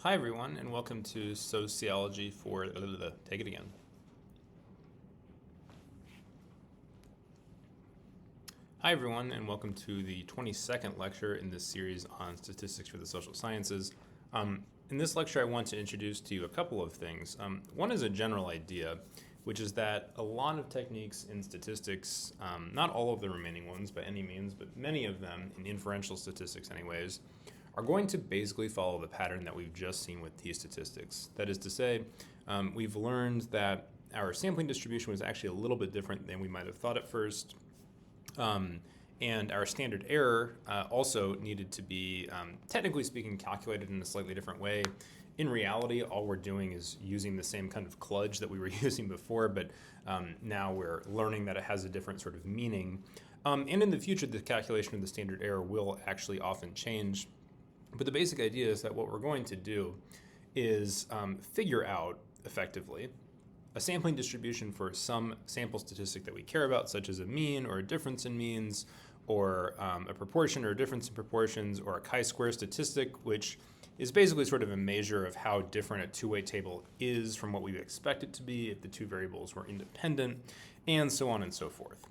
Hi everyone, and welcome to Sociology for, take it again. Hi everyone, and welcome to the 22nd lecture in this series on statistics for the social sciences. In this lecture, I want to introduce to you a couple of things. One is a general idea, which is that a lot of techniques in statistics, not all of the remaining ones by any means, but many of them, in inferential statistics anyways, are going to basically follow the pattern that we've just seen with t-statistics. That is to say, we've learned that our sampling distribution was actually a little bit different than we might have thought at first. And our standard error also needed to be, technically speaking, calculated in a slightly different way. In reality, all we're doing is using the same kind of kludge that we were using before, but now we're learning that it has a different sort of meaning. And in the future, the calculation of the standard error will actually often change. But the basic idea is that what we're going to do is figure out, effectively, a sampling distribution for some sample statistic that we care about, such as a mean or a difference in means, or a proportion or a difference in proportions, or a chi-square statistic, which is basically sort of a measure of how different a two-way table is from what we would expect it to be if the two variables were independent, and so on and so forth.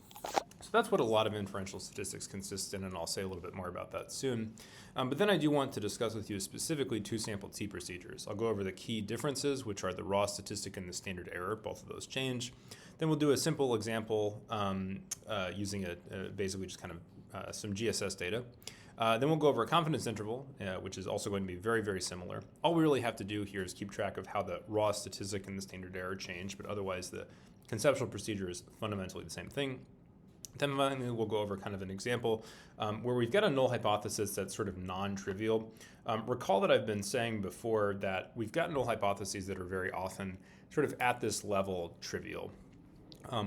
So that's what a lot of inferential statistics consist in, and I'll say a little bit more about that soon. But then I do want to discuss with you specifically two sample t procedures. I'll go over the key differences, which are the raw statistic and the standard error. Both of those change. Then we'll do a simple example using basically just kind of some GSS data. Then we'll go over a confidence interval, which is also going to be very, very similar. All we really have to do here is keep track of how the raw statistic and the standard error change, but otherwise the conceptual procedure is fundamentally the same thing. Then finally, we'll go over kind of an example where we've got a null hypothesis that's sort of non-trivial. Recall that I've been saying before that we've got null hypotheses that are very often sort of at this level trivial.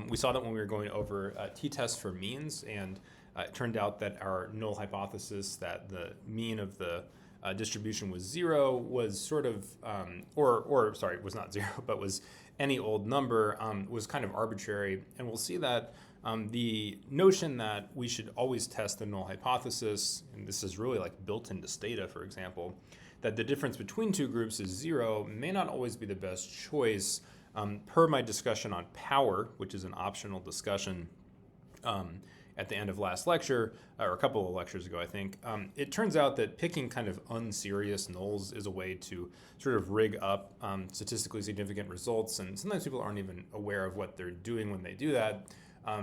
We saw that when we were going over t-tests for means, and it turned out that our null hypothesis that the mean of the distribution was zero was sort of, was not zero, but was any old number, was kind of arbitrary. And we'll see that the notion that we should always test the null hypothesis, and this is really like built into Stata, for example, that the difference between two groups is zero may not always be the best choice. Per my discussion on power, which is an optional discussion at the end of last lecture, or a couple of lectures ago, I think, it turns out that picking kind of unserious nulls is a way to sort of rig up statistically significant results, and sometimes people aren't even aware of what they're doing when they do that.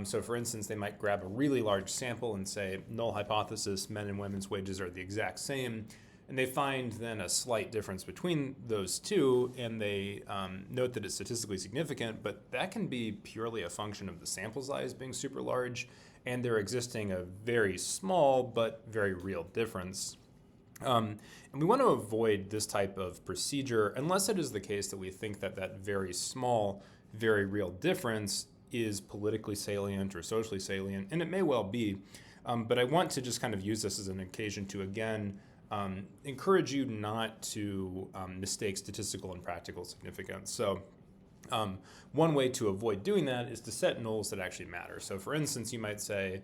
So for instance, they might grab a really large sample and say, null hypothesis, men and women's wages are the exact same, and they find then a slight difference between those two, and they note that it's statistically significant, but that can be purely a function of the sample size being super large, and there existing a very small but very real difference. And we want to avoid this type of procedure unless it is the case that we think that that very small, very real difference is politically salient or socially salient, and it may well be, but I want to just kind of use this as an occasion to, again, encourage you not to mistake statistical and practical significance. So one way to avoid doing that is to set nulls that actually matter. So for instance, you might say,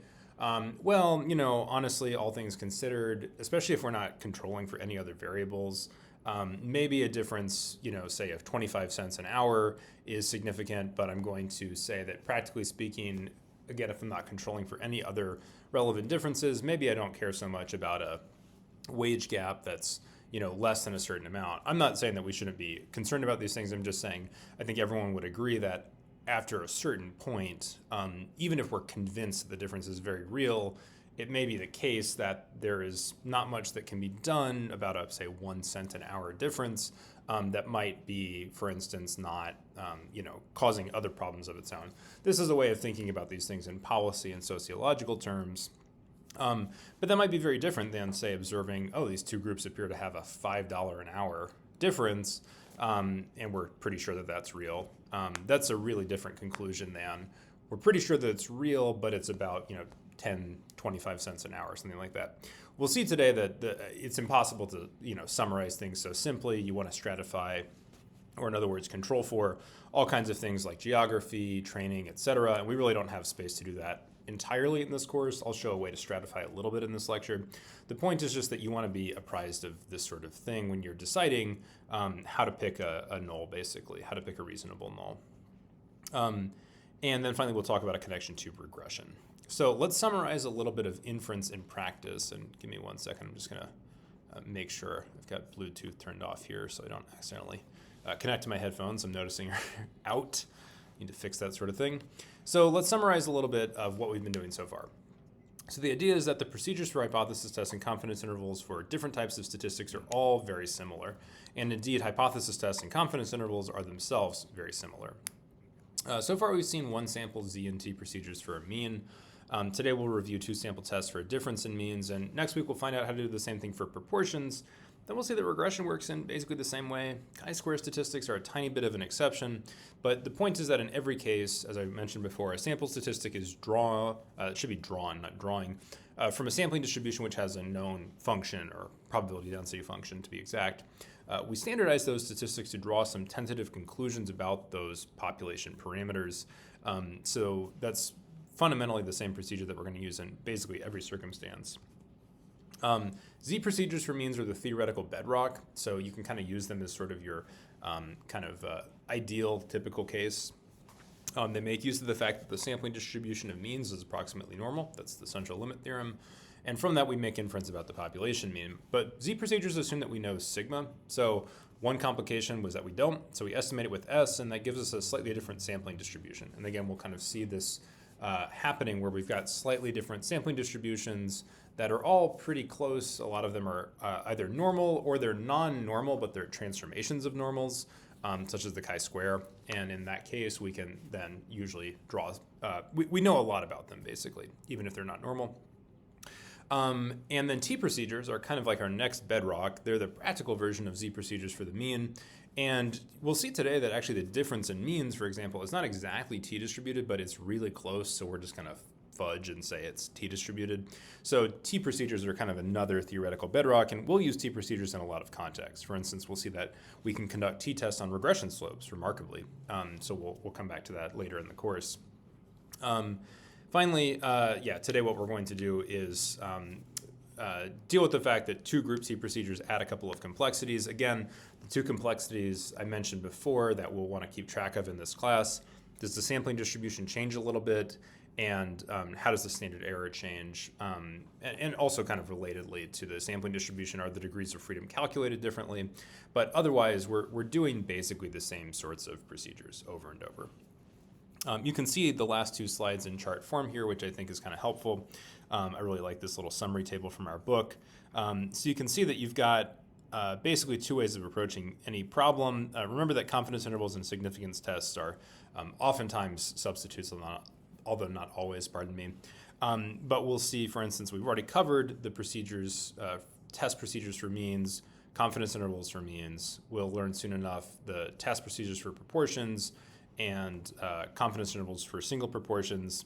well, honestly, all things considered, especially if we're not controlling for any other variables, maybe a difference, say of 25 cents an hour is significant, but I'm going to say that practically speaking, again, if I'm not controlling for any other relevant differences, maybe I don't care so much about a wage gap that's less than a certain amount. I'm not saying that we shouldn't be concerned about these things. I'm just saying I think everyone would agree that after a certain point, even if we're convinced the difference is very real, it may be the case that there is not much that can be done about a, say, 1 cent an hour difference that might be, for instance, not, causing other problems of its own. This is a way of thinking about these things in policy and sociological terms. But that might be very different than, say, observing, these two groups appear to have a $5 an hour difference, and we're pretty sure that that's real. That's a really different conclusion than we're pretty sure that it's real, but it's about, 10, 25 cents an hour, something like that. We'll see today that it's impossible to, summarize things so simply. You want to stratify, or in other words, control for all kinds of things like geography, training, etc. And we really don't have space to do that entirely in this course. I'll show a way to stratify a little bit in this lecture. The point is just that you want to be apprised of this sort of thing when you're deciding how to pick a null, basically, how to pick a reasonable null. And then finally, we'll talk about a connection to regression. So let's summarize a little bit of inference in practice. And give me 1 second. I'm just going to make sure I've got Bluetooth turned off here so I don't accidentally connect to my headphones. I'm noticing are out. Need to fix that sort of thing. So let's summarize a little bit of what we've been doing so far. So the idea is that the procedures for hypothesis tests and confidence intervals for different types of statistics are all very similar. And indeed, hypothesis tests and confidence intervals are themselves very similar. So far, we've seen one sample Z and T procedures for a mean. Today, we'll review 2 sample tests for a difference in means. And next week, we'll find out how to do the same thing for proportions. Then we'll see that regression works in basically the same way. Chi-square statistics are a tiny bit of an exception, but the point is that in every case, as I mentioned before, a sample statistic is it should be drawn, not drawing, from a sampling distribution which has a known function or probability density function to be exact. We standardize those statistics to draw some tentative conclusions about those population parameters. So that's fundamentally the same procedure that we're going to use in basically every circumstance. Z procedures for means are the theoretical bedrock, so you can kind of use them as sort of your ideal typical case. They make use of the fact that the sampling distribution of means is approximately normal. That's the central limit theorem. And from that, we make inference about the population mean. But Z procedures assume that we know sigma. So one complication was that we don't. So we estimate it with S, and that gives us a slightly different sampling distribution. And again, we'll kind of see this happening where we've got slightly different sampling distributions that are all pretty close. A lot of them are either normal or they're non-normal, but they're transformations of normals, such as the chi-square. And in that case, we can then usually draw, we know a lot about them, basically, even if they're not normal. And then T procedures are kind of like our next bedrock. They're the practical version of Z procedures for the mean. And we'll see today that actually the difference in means, for example, is not exactly T-distributed, but it's really close. So we're just going to fudge and say it's T-distributed. So T procedures are kind of another theoretical bedrock, and we'll use T procedures in a lot of contexts. For instance, we'll see that we can conduct T-tests on regression slopes, remarkably. So we'll come back to that later in the course. Finally, today what we're going to do is deal with the fact that 2 group T procedures add a couple of complexities. Again, the 2 complexities I mentioned before that we'll want to keep track of in this class. Does the sampling distribution change a little bit? And how does the standard error change? And also kind of relatedly to the sampling distribution, are the degrees of freedom calculated differently? But otherwise, we're doing basically the same sorts of procedures over and over. You can see the last 2 slides in chart form here, which I think is kind of helpful. I really like this little summary table from our book. So you can see that you've got basically 2 ways of approaching any problem. Remember that confidence intervals and significance tests are oftentimes substitutes, although not always, pardon me. But we'll see, for instance, we've already covered the procedures, test procedures for means, confidence intervals for means. We'll learn soon enough the test procedures for proportions and confidence intervals for single proportions.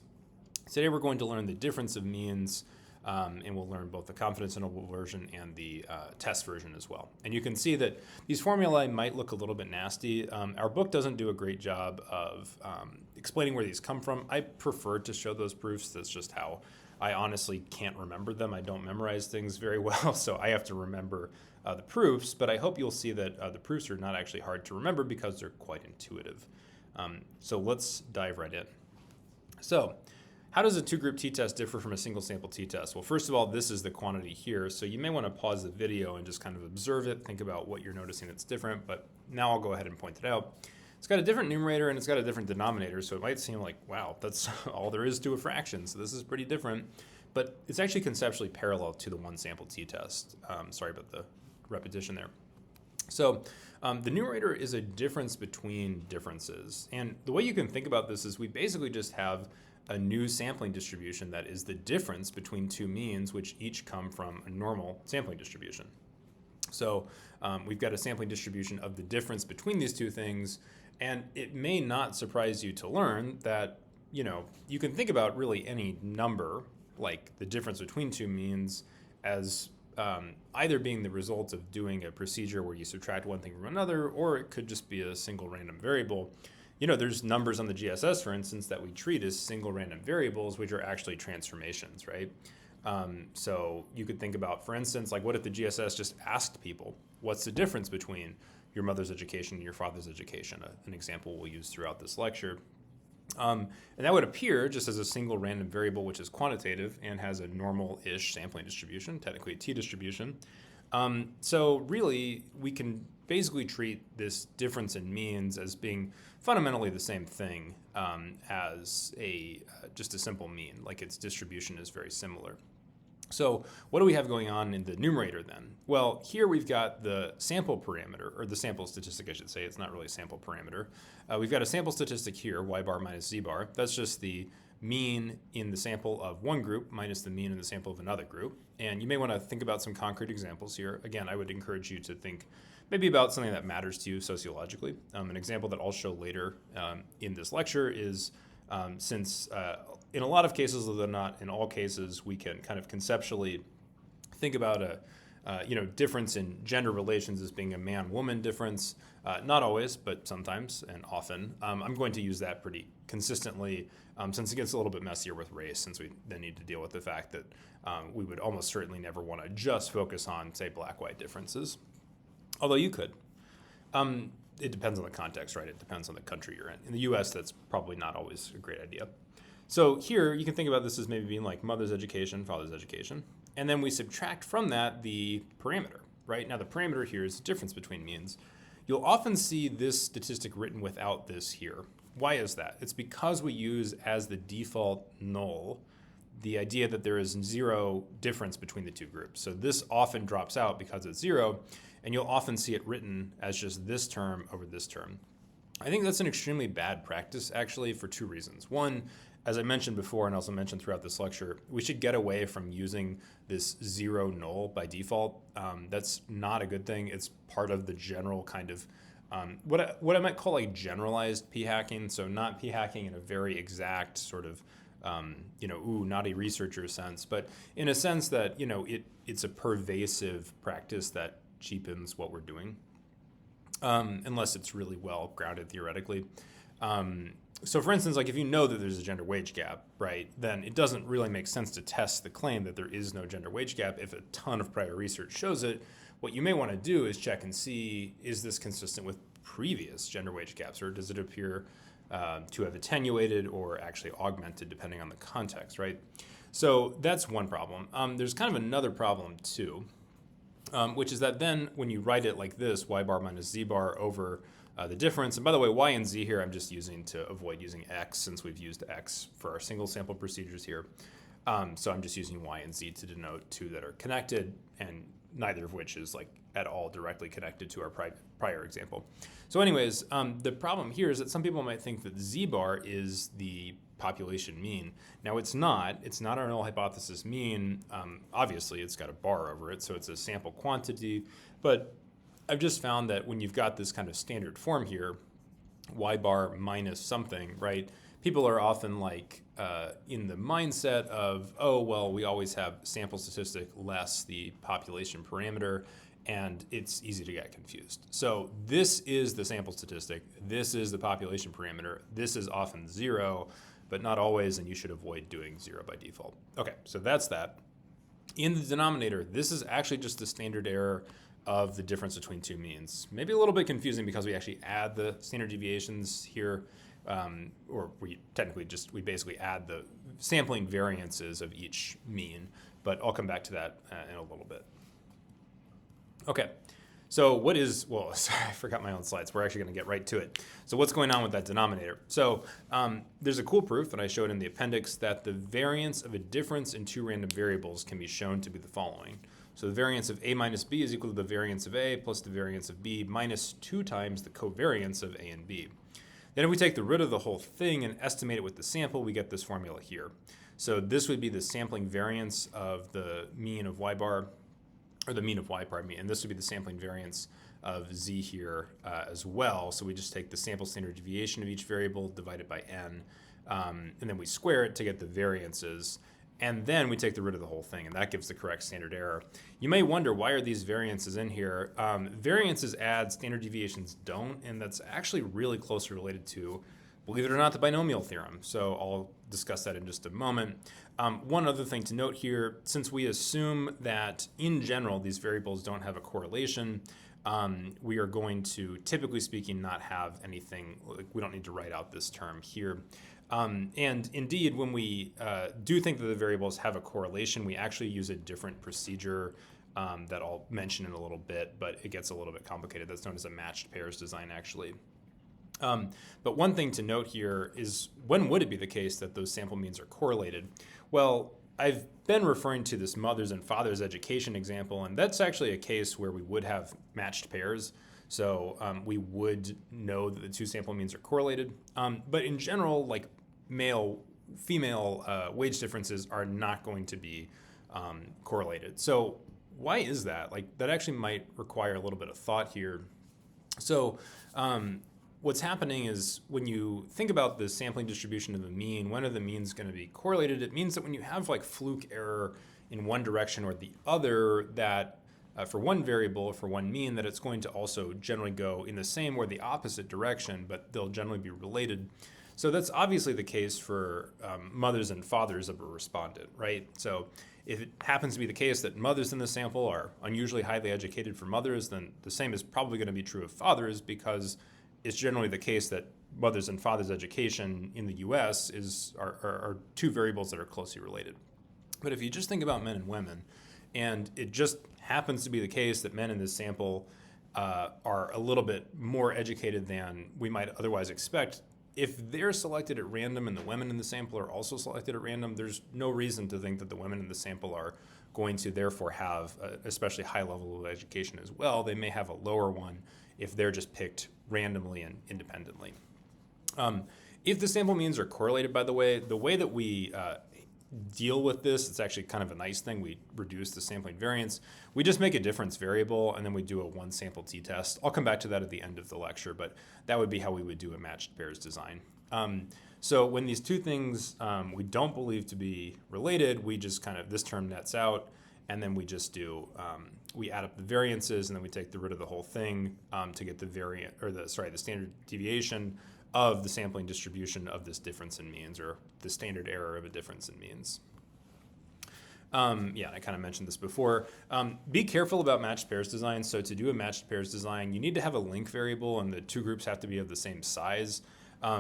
Today we're going to learn the difference of means, and we'll learn both the confidence interval version and the test version as well. And you can see that these formulae might look a little bit nasty. Our book doesn't do a great job of explaining where these come from. I prefer to show those proofs. That's just how I honestly can't remember them. I don't memorize things very well, so I have to remember the proofs. But I hope you'll see that the proofs are not actually hard to remember because they're quite intuitive. So let's dive right in. So how does a 2-group t-test differ from a single sample t-test? Well, first of all, this is the quantity here. So you may want to pause the video and just kind of observe it, think about what you're noticing that's different. But now I'll go ahead and point it out. It's got a different numerator and it's got a different denominator. So it might seem like, wow, that's all there is to a fraction. So this is pretty different. But it's actually conceptually parallel to the 1 sample t-test. Sorry about the repetition there. So the numerator is a difference between differences. And the way you can think about this is we basically just have a new sampling distribution that is the difference between 2 means, which each come from a normal sampling distribution. So we've got a sampling distribution of the difference between these 2 things. And it may not surprise you to learn that, you can think about really any number, like the difference between 2 means, as either being the result of doing a procedure where you subtract one thing from another, or it could just be a single random variable. there's numbers on the GSS, for instance, that we treat as single random variables, which are actually transformations, right? So you could think about, for instance, like what if the GSS just asked people, what's the difference between your mother's education and your father's education? An example we'll use throughout this lecture. And that would appear just as a single random variable, which is quantitative and has a normal-ish sampling distribution, technically a t-distribution. So really, we can basically treat this difference in means as being fundamentally the same thing as just a simple mean, like its distribution is very similar. So what do we have going on in the numerator then? Well, here we've got the sample parameter, or the sample statistic, I should say. It's not really a sample parameter. We've got a sample statistic here, y bar minus z bar. That's just the mean in the sample of one group minus the mean in the sample of another group. And you may want to think about some concrete examples here. Again, I would encourage you to think maybe about something that matters to you sociologically. An example that I'll show later in this lecture is since in a lot of cases, although not in all cases, we can kind of conceptually think about a difference in gender relations as being a man-woman difference. Not always, but sometimes and often. I'm going to use that pretty consistently since it gets a little bit messier with race, since we then need to deal with the fact that we would almost certainly never want to just focus on, say, black-white differences. Although you could. It depends on the context, right? It depends on the country you're in. In the US, that's probably not always a great idea. So here, you can think about this as maybe being like mother's education, father's education. And then we subtract from that the parameter, right? Now, the parameter here is the difference between means. You'll often see this statistic written without this here. Why is that? It's because we use as the default null the idea that there is zero difference between the two groups. So this often drops out because it's zero, and you'll often see it written as just this term over this term. I think that's an extremely bad practice, actually, for two reasons. One, as I mentioned before and also mentioned throughout this lecture, we should get away from using this zero null by default. That's not a good thing. It's part of the general kind of what I might call like generalized p-hacking. So not p-hacking in a very exact sort of naughty researcher sense, but in a sense that it's a pervasive practice that cheapens what we're doing, unless it's really well grounded theoretically. So for instance, like if you know that there's a gender wage gap, right, then it doesn't really make sense to test the claim that there is no gender wage gap if a ton of prior research shows it. What you may want to do is check and see, is this consistent with previous gender wage gaps, or does it appear to have attenuated or actually augmented depending on the context, right? So that's one problem. There's kind of another problem too, which is that then when you write it like this, y bar minus z bar over the difference, and by the way, y and z here I'm just using to avoid using x since we've used x for our single sample procedures here. So I'm just using y and z to denote two that are connected, and neither of which is like at all directly connected to our prior example. So anyways, the problem here is that some people might think that z bar is the population mean. Now it's not our null hypothesis mean. Obviously it's got a bar over it, so it's a sample quantity, but I've just found that when you've got this kind of standard form here, y bar minus something, right? People are often like in the mindset of, oh, well, we always have sample statistic less the population parameter, and it's easy to get confused. So this is the sample statistic. This is the population parameter. This is often zero, but not always, and you should avoid doing zero by default. Okay, so that's that. In the denominator, this is actually just the standard error of the difference between two means. Maybe a little bit confusing because we actually add the standard deviations here, or we basically add the sampling variances of each mean, but I'll come back to that in a little bit. Okay, so sorry, I forgot my own slides. We're actually going to get right to it. So what's going on with that denominator? So there's a cool proof that I showed in the appendix that the variance of a difference in two random variables can be shown to be the following. So the variance of a minus b is equal to the variance of a plus the variance of b minus 2 times the covariance of a and b. Then if we take the root of the whole thing and estimate it with the sample, we get this formula here. So this would be the sampling variance of the mean of y bar, or the mean of y, pardon me, and this would be the sampling variance of z here as well. So we just take the sample standard deviation of each variable divided by n, and then we square it to get the variances. and then we take the root of the whole thing, and that gives the correct standard error. You may wonder, why are these variances in here? Variances add, standard deviations don't, and that's actually really closely related to, believe it or not, the binomial theorem. So I'll discuss that in just a moment. One other thing to note here, since we assume that in general these variables don't have a correlation, we are going to, typically speaking, not have anything, like we don't need to write out this term here. And indeed, when we do think that the variables have a correlation, we actually use a different procedure that I'll mention in a little bit, but it gets a little bit complicated. That's known as a matched pairs design, actually. But one thing to note here is, when would it be the case that those sample means are correlated? Well, I've been referring to this mothers and fathers education example, and that's actually a case where we would have matched pairs. So we would know that the two sample means are correlated. But in general, like male-female wage differences are not going to be correlated. So why is that? Like, that actually might require a little bit of thought here. So what's happening is, when you think about the sampling distribution of the mean, when are the means going to be correlated? It means that when you have like fluke error in one direction or the other, that for one variable or for one mean, that it's going to also generally go in the same or the opposite direction, but they'll generally be related. So that's obviously the case for mothers and fathers of a respondent, right? So if it happens to be the case that mothers in the sample are unusually highly educated for mothers, then the same is probably going to be true of fathers, because it's generally the case that mothers and fathers education in the US are two variables that are closely related. But if you just think about men and women, and it just happens to be the case that men in this sample are a little bit more educated than we might otherwise expect, if they're selected at random and the women in the sample are also selected at random, there's no reason to think that the women in the sample are going to therefore have a especially high level of education as well. They may have a lower one if they're just picked randomly and independently. If the sample means are correlated, by the way that we deal with this, it's actually kind of a nice thing. We reduce the sampling variance. We just make a difference variable, and then we do a one sample t-test. I'll come back to that at the end of the lecture, but that would be how we would do a matched pairs design. So when these two things we don't believe to be related, we just kind of, this term nets out, and then we just do, we add up the variances, and then we take the root of the whole thing to get the standard deviation of the sampling distribution of this difference in means, or the standard error of a difference in means. I kind of mentioned this before. Be careful about matched pairs design. So to do a matched pairs design, you need to have a link variable, and the two groups have to be of the same size.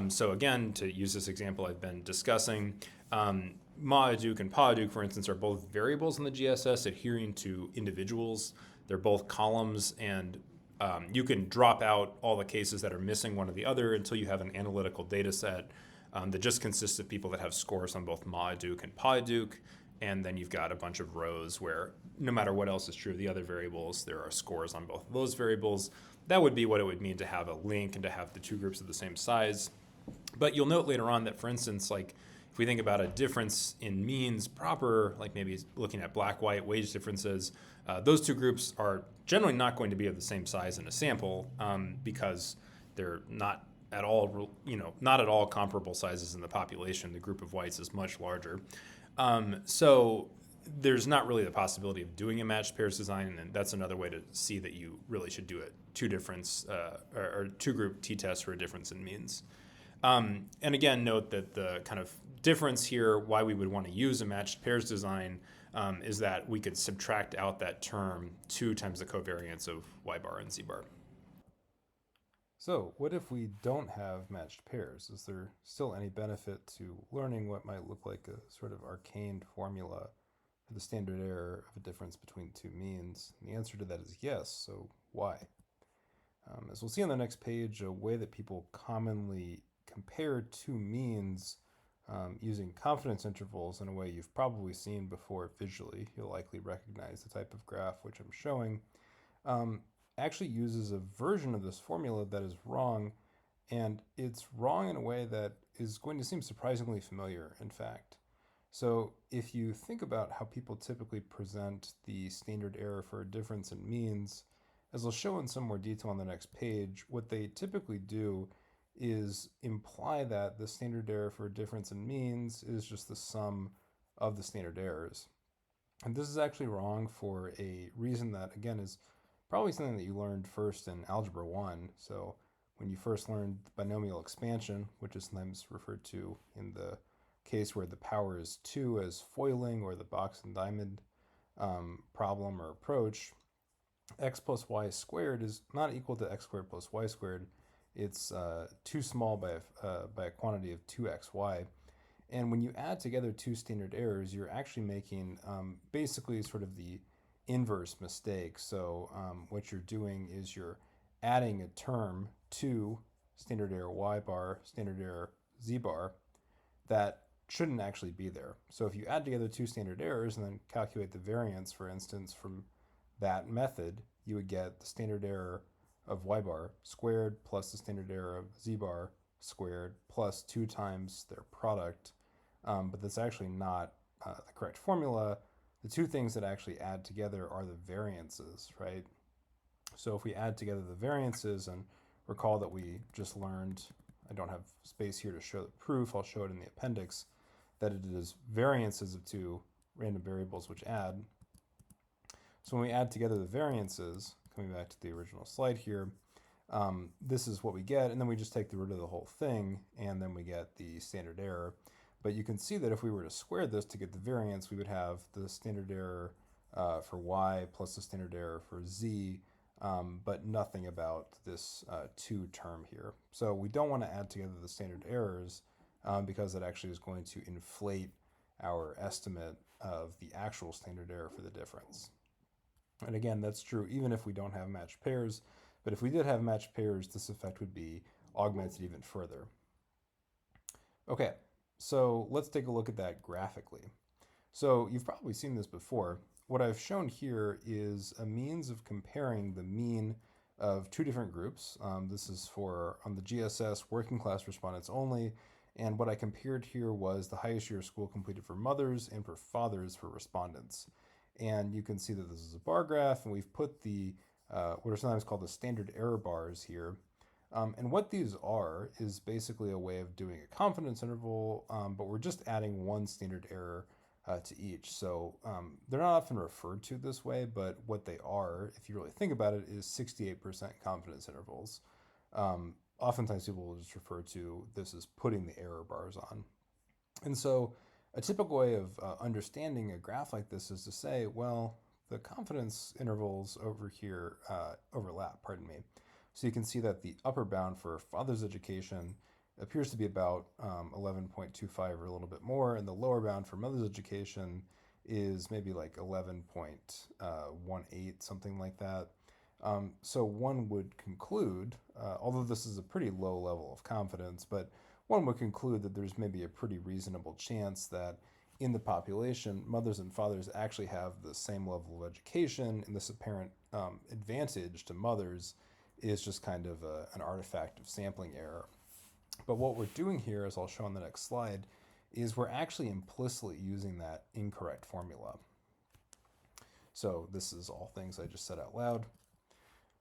So again, to use this example I've been discussing, Ma-Hadouk and Pa-Hadouk, for instance, are both variables in the GSS adhering to individuals. They're both columns, and you can drop out all the cases that are missing one or the other until you have an analytical data set that just consists of people that have scores on both Ma-Hadouk and Pa-Hadouk, and then you've got a bunch of rows where no matter what else is true of the other variables, there are scores on both of those variables. That would be what it would mean to have a link and to have the two groups of the same size. But you'll note later on that, for instance, like if we think about a difference in means proper, like maybe looking at black-white wage differences, those two groups are generally not going to be of the same size in a sample because they're not at all, not at all comparable sizes in the population. The group of whites is much larger. So there's not really the possibility of doing a matched pairs design, and that's another way to see that you really should do it or two group t-test for a difference in means. And again, note that the kind of difference here, why we would want to use a matched pairs design, is that we could subtract out that term 2 times the covariance of y bar and z bar. So what if we don't have matched pairs? Is there still any benefit to learning what might look like a sort of arcane formula for the standard error of a difference between two means? And the answer to that is yes, so why? As we'll see on the next page, a way that people commonly compare two means using confidence intervals in a way you've probably seen before visually, you'll likely recognize the type of graph which I'm showing, actually uses a version of this formula that is wrong, and it's wrong in a way that is going to seem surprisingly familiar, in fact. So if you think about how people typically present the standard error for a difference in means, as I'll show in some more detail on the next page, what they typically do is imply that the standard error for a difference in means is just the sum of the standard errors. And this is actually wrong for a reason that, again, is probably something that you learned first in Algebra 1. So when you first learned binomial expansion, which is sometimes referred to in the case where the power is 2 as foiling, or the box and diamond problem or approach, x plus y squared is not equal to x squared plus y squared. It's too small by a quantity of 2xy. And when you add together two standard errors, you're actually making basically sort of the inverse mistake. So what you're doing is you're adding a term to standard error y bar, standard error z bar, that shouldn't actually be there. So if you add together two standard errors and then calculate the variance, for instance, from that method, you would get the standard error of y bar squared plus the standard error of z bar squared plus 2 times their product. But that's actually not the correct formula. The two things that actually add together are the variances, right? So if we add together the variances, and recall that we just learned, I don't have space here to show the proof, I'll show it in the appendix, that it is variances of two random variables which add. So when we add together the variances, coming back to the original slide here, this is what we get, and then we just take the root of the whole thing, and then we get the standard error. But you can see that if we were to square this to get the variance, we would have the standard error for y plus the standard error for z, but nothing about this 2 term here. So we don't want to add together the standard errors because that actually is going to inflate our estimate of the actual standard error for the difference. And again, that's true even if we don't have matched pairs, but if we did have matched pairs, this effect would be augmented even further. Okay, so let's take a look at that graphically. So you've probably seen this before. What I've shown here is a means of comparing the mean of two different groups. This is for, on the GSS, working class respondents only, and what I compared here was the highest year of school completed for mothers and for fathers for respondents. And you can see that this is a bar graph, and we've put the what are sometimes called the standard error bars here. And what these are is basically a way of doing a confidence interval, but we're just adding one standard error to each. So they're not often referred to this way, but what they are, if you really think about it, is 68% confidence intervals. Oftentimes people will just refer to this as putting the error bars on. And so a typical way of understanding a graph like this is to say, well, the confidence intervals over here overlap, pardon me. So you can see that the upper bound for father's education appears to be about 11.25 or a little bit more, and the lower bound for mother's education is maybe like 11.18, something like that. So one would conclude, although this is a pretty low level of confidence, but one would conclude that there's maybe a pretty reasonable chance that in the population, mothers and fathers actually have the same level of education, and this apparent advantage to mothers is just kind of an artifact of sampling error. But what we're doing here, as I'll show on the next slide, is we're actually implicitly using that incorrect formula. So this is all things I just said out loud.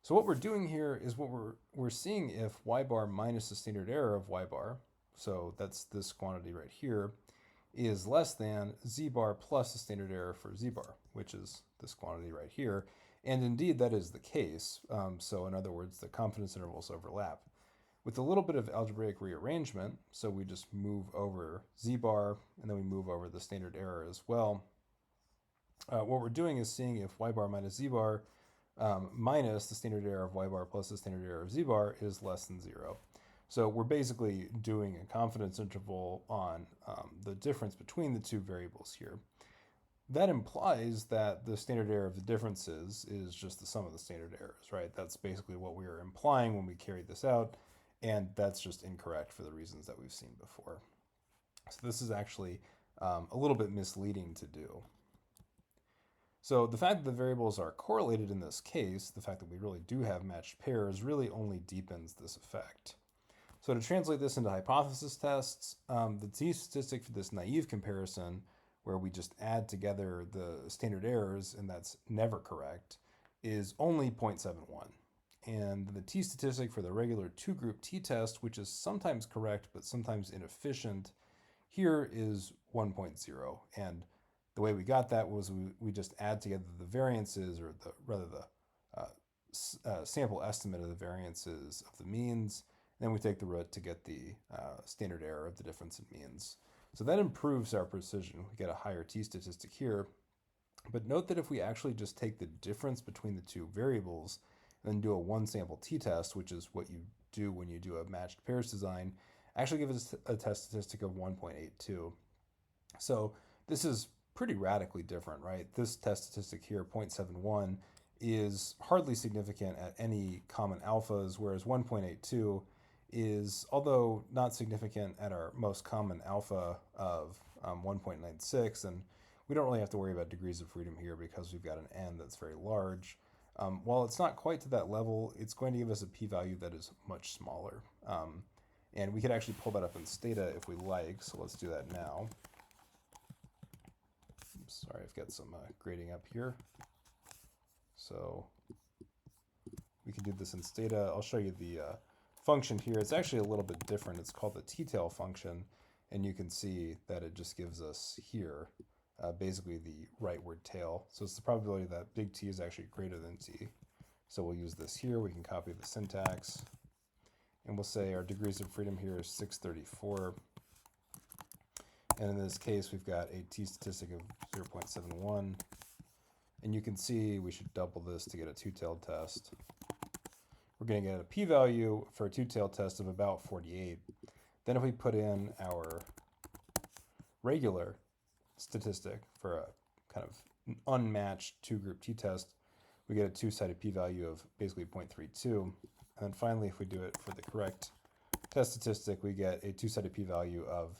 So what we're doing here is we're seeing if y bar minus the standard error of y bar, so that's this quantity right here, is less than z bar plus the standard error for z bar, which is this quantity right here. And indeed, that is the case. So in other words, the confidence intervals overlap. With a little bit of algebraic rearrangement, so we just move over z bar, and then we move over the standard error as well. What we're doing is seeing if y bar minus z bar minus the standard error of y bar plus the standard error of z bar is less than 0. So we're basically doing a confidence interval on the difference between the two variables here. That implies that the standard error of the differences is just the sum of the standard errors, right? That's basically what we are implying when we carried this out, and that's just incorrect for the reasons that we've seen before. So this is actually a little bit misleading to do. So the fact that the variables are correlated in this case, the fact that we really do have matched pairs, really only deepens this effect. So to translate this into hypothesis tests, the t-statistic for this naive comparison, where we just add together the standard errors, and that's never correct, is only 0.71. And the t-statistic for the regular two-group t-test, which is sometimes correct but sometimes inefficient, here is 1.0. And the way we got that was we just add together the variances, or the sample estimate of the variances of the means. Then we take the root to get the standard error of the difference in means. So that improves our precision. We get a higher t statistic here. But note that if we actually just take the difference between the two variables and then do a one sample t-test, which is what you do when you do a matched pairs design, actually gives us a test statistic of 1.82. So this is pretty radically different, right? This test statistic here, 0.71, is hardly significant at any common alphas, whereas 1.82 is, although not significant at our most common alpha of 1.96, and we don't really have to worry about degrees of freedom here because we've got an n that's very large. While it's not quite to that level, it's going to give us a p-value that is much smaller. And we could actually pull that up in Stata if we like, so let's do that now. Sorry, I've got some grading up here. So we can do this in Stata. I'll show you the function here. It's actually a little bit different. It's called the t-tail function, and you can see that it just gives us here basically the rightward tail. So it's the probability that big T is actually greater than T. So we'll use this here. We can copy the syntax, and we'll say our degrees of freedom here is 634. And in this case, we've got a t statistic of 0.71. And you can see we should double this to get a two-tailed test. We're going to get a p-value for a two-tailed test of about 48. Then if we put in our regular statistic for a kind of unmatched two-group t-test, we get a two-sided p-value of basically 0.32. And then finally, if we do it for the correct test statistic, we get a two-sided p-value of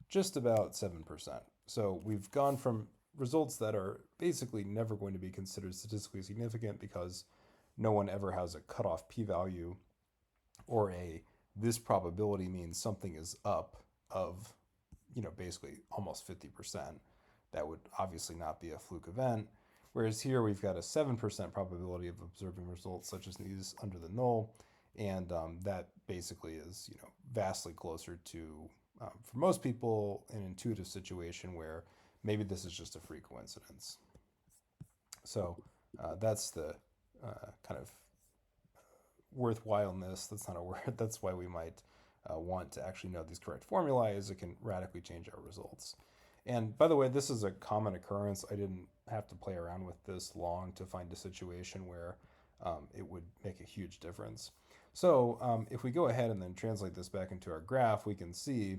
just about 7%. So we've gone from results that are basically never going to be considered statistically significant because no one ever has a cutoff p-value or this probability means something is up of, basically almost 50%. That would obviously not be a fluke event. Whereas here we've got a 7% probability of observing results such as these under the null. And that basically is, vastly closer to, for most people, an intuitive situation where maybe this is just a free coincidence. So that's the kind of worthwhileness. That's not a word. That's why we might want to actually know these correct formulae, is it can radically change our results. And by the way, this is a common occurrence. I didn't have to play around with this long to find a situation where it would make a huge difference. So if we go ahead and then translate this back into our graph, we can see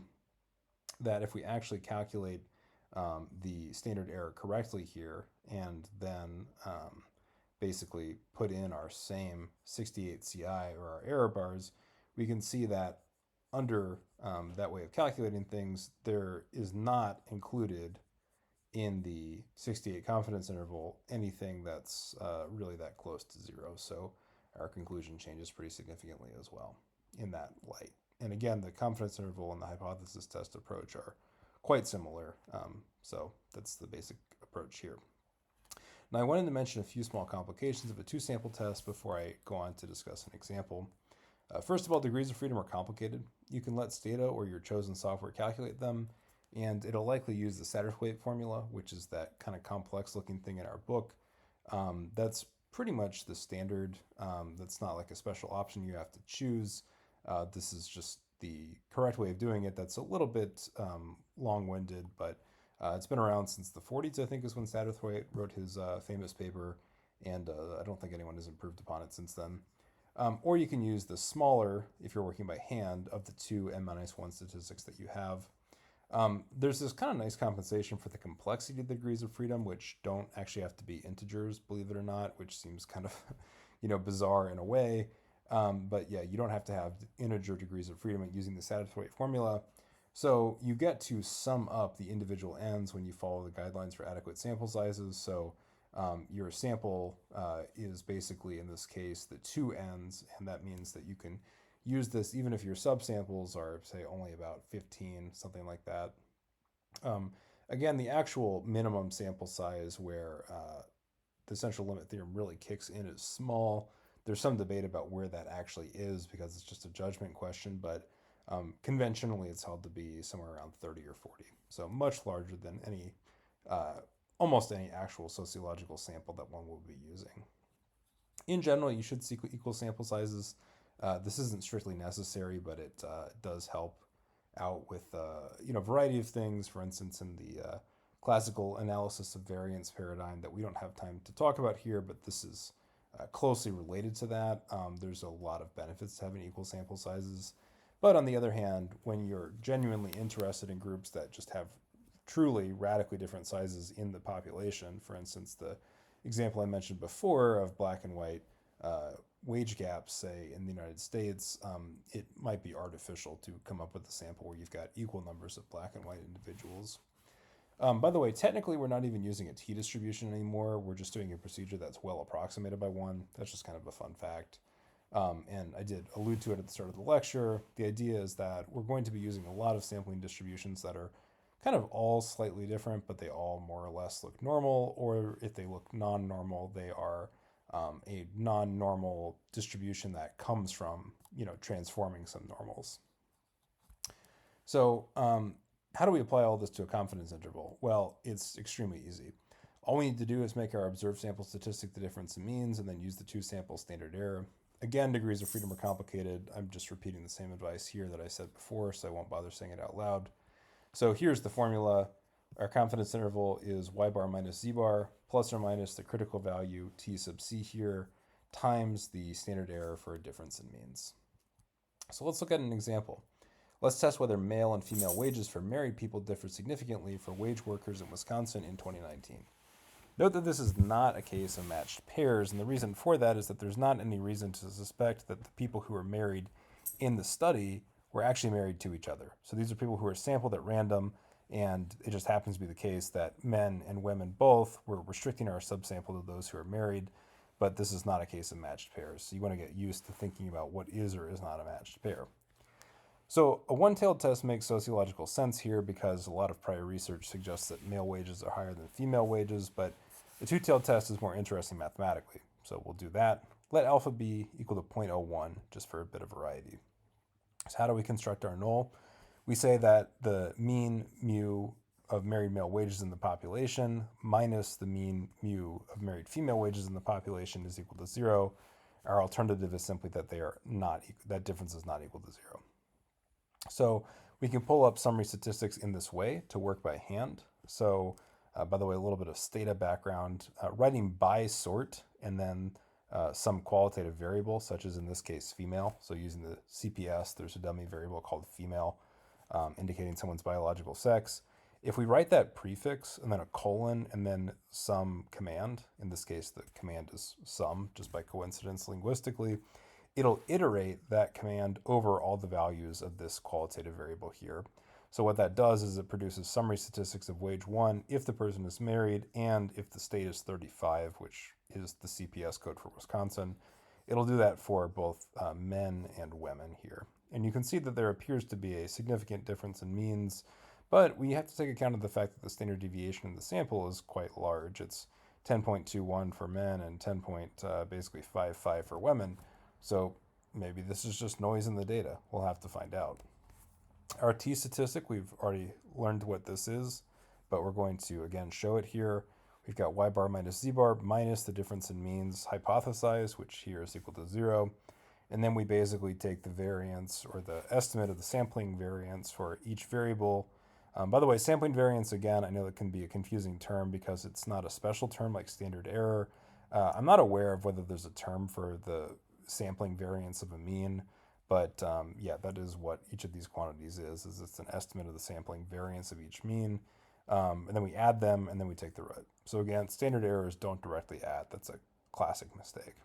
that if we actually calculate the standard error correctly here and then basically put in our same 68 CI, or our error bars, we can see that under that way of calculating things, there is not included in the 68 confidence interval anything that's really that close to zero. So our conclusion changes pretty significantly as well in that light. And again, the confidence interval and the hypothesis test approach are quite similar. So that's the basic approach here. Now I wanted to mention a few small complications of a two-sample test before I go on to discuss an example. First of all, degrees of freedom are complicated. You can let Stata or your chosen software calculate them, and it'll likely use the Satterthwaite formula, which is that kind of complex looking thing in our book. That's pretty much the standard. That's not like a special option you have to choose. This is just the correct way of doing it. That's a little bit long-winded, but it's been around since the 40s, I think, is when Satterthwaite wrote his famous paper, and I don't think anyone has improved upon it since then. Or you can use the smaller, if you're working by hand, of the two n-1 statistics that you have. There's this kind of nice compensation for the complexity of the degrees of freedom, which don't actually have to be integers, believe it or not, which seems kind of bizarre in a way. But yeah, you don't have to have integer degrees of freedom using the Satterthwaite formula. So you get to sum up the individual n's when you follow the guidelines for adequate sample sizes. So your sample is basically, in this case, the two n's, and that means that you can use this even if your subsamples are, say, only about 15, something like that. Again, the actual minimum sample size where the central limit theorem really kicks in is small. There's some debate about where that actually is because it's just a judgment question, but Conventionally, it's held to be somewhere around 30 or 40, so much larger than uh, almost any actual sociological sample that one will be using. In general, you should seek equal sample sizes. This isn't strictly necessary, but it does help out with a variety of things. For instance, in the classical analysis of variance paradigm that we don't have time to talk about here, but this is closely related to that. There's a lot of benefits to having equal sample sizes. But on the other hand, when you're genuinely interested in groups that just have truly radically different sizes in the population, for instance, the example I mentioned before of black and white uh, wage gaps, say in the United States, it might be artificial to come up with a sample where you've got equal numbers of black and white individuals. By the way, technically, we're not even using a t-distribution anymore. We're just doing a procedure that's well approximated by one. That's just kind of a fun fact. And I did allude to it at the start of the lecture. The idea is that we're going to be using a lot of sampling distributions that are kind of all slightly different, but they all more or less look normal, or if they look non-normal, they are a non-normal distribution that comes from, transforming some normals. So how do we apply all this to a confidence interval? Well, it's extremely easy. All we need to do is make our observed sample statistic the difference in means and then use the two sample standard error. Again, degrees of freedom are complicated. I'm just repeating the same advice here that I said before, so I won't bother saying it out loud. So here's the formula. Our confidence interval is y bar minus z bar plus or minus the critical value t sub c here times the standard error for a difference in means. So let's look at an example. Let's test whether male and female wages for married people differ significantly for wage workers in Wisconsin in 2019. Note that this is not a case of matched pairs, and the reason for that is that there's not any reason to suspect that the people who were married in the study were actually married to each other. So these are people who were sampled at random, and it just happens to be the case that men and women both were restricting our subsample to those who are married, but this is not a case of matched pairs. So you want to get used to thinking about what is or is not a matched pair. So a one-tailed test makes sociological sense here because a lot of prior research suggests that male wages are higher than female wages, but the two-tailed test is more interesting mathematically. So we'll do that. Let alpha be equal to 0.01 just for a bit of variety. So how do we construct our null? We say that the mean mu of married male wages in the population minus the mean mu of married female wages in the population is equal to 0. Our alternative is simply that that difference is not equal to 0. So we can pull up summary statistics in this way to work by hand. So by the way, a little bit of stata background, writing by sort and then some qualitative variable, such as in this case female. So using the CPS, there's a dummy variable called female, indicating someone's biological sex. If we write that prefix and then a colon and then some command, in this case the command is sum, just by coincidence linguistically, it'll iterate that command over all the values of this qualitative variable here. So what that does is it produces summary statistics of wage 1 if the person is married and if the state is 35, which is the CPS code for Wisconsin. It'll do that for both men and women here. And you can see that there appears to be a significant difference in means, but we have to take account of the fact that the standard deviation in the sample is quite large. It's 10.21 for men and 10.55 for women. So maybe this is just noise in the data. We'll have to find out. Our t-statistic, we've already learned what this is, but we're going to, again, show it here. We've got y bar minus z bar minus the difference in means hypothesized, which here is equal to 0. And then we basically take the variance or the estimate of the sampling variance for each variable. By the way, sampling variance, again, I know that can be a confusing term because it's not a special term like standard error. I'm not aware of whether there's a term for the sampling variance of a mean, but yeah, that is what each of these quantities is it's an estimate of the sampling variance of each mean, and then we add them, and then we take the root. So again, standard errors don't directly add. That's a classic mistake.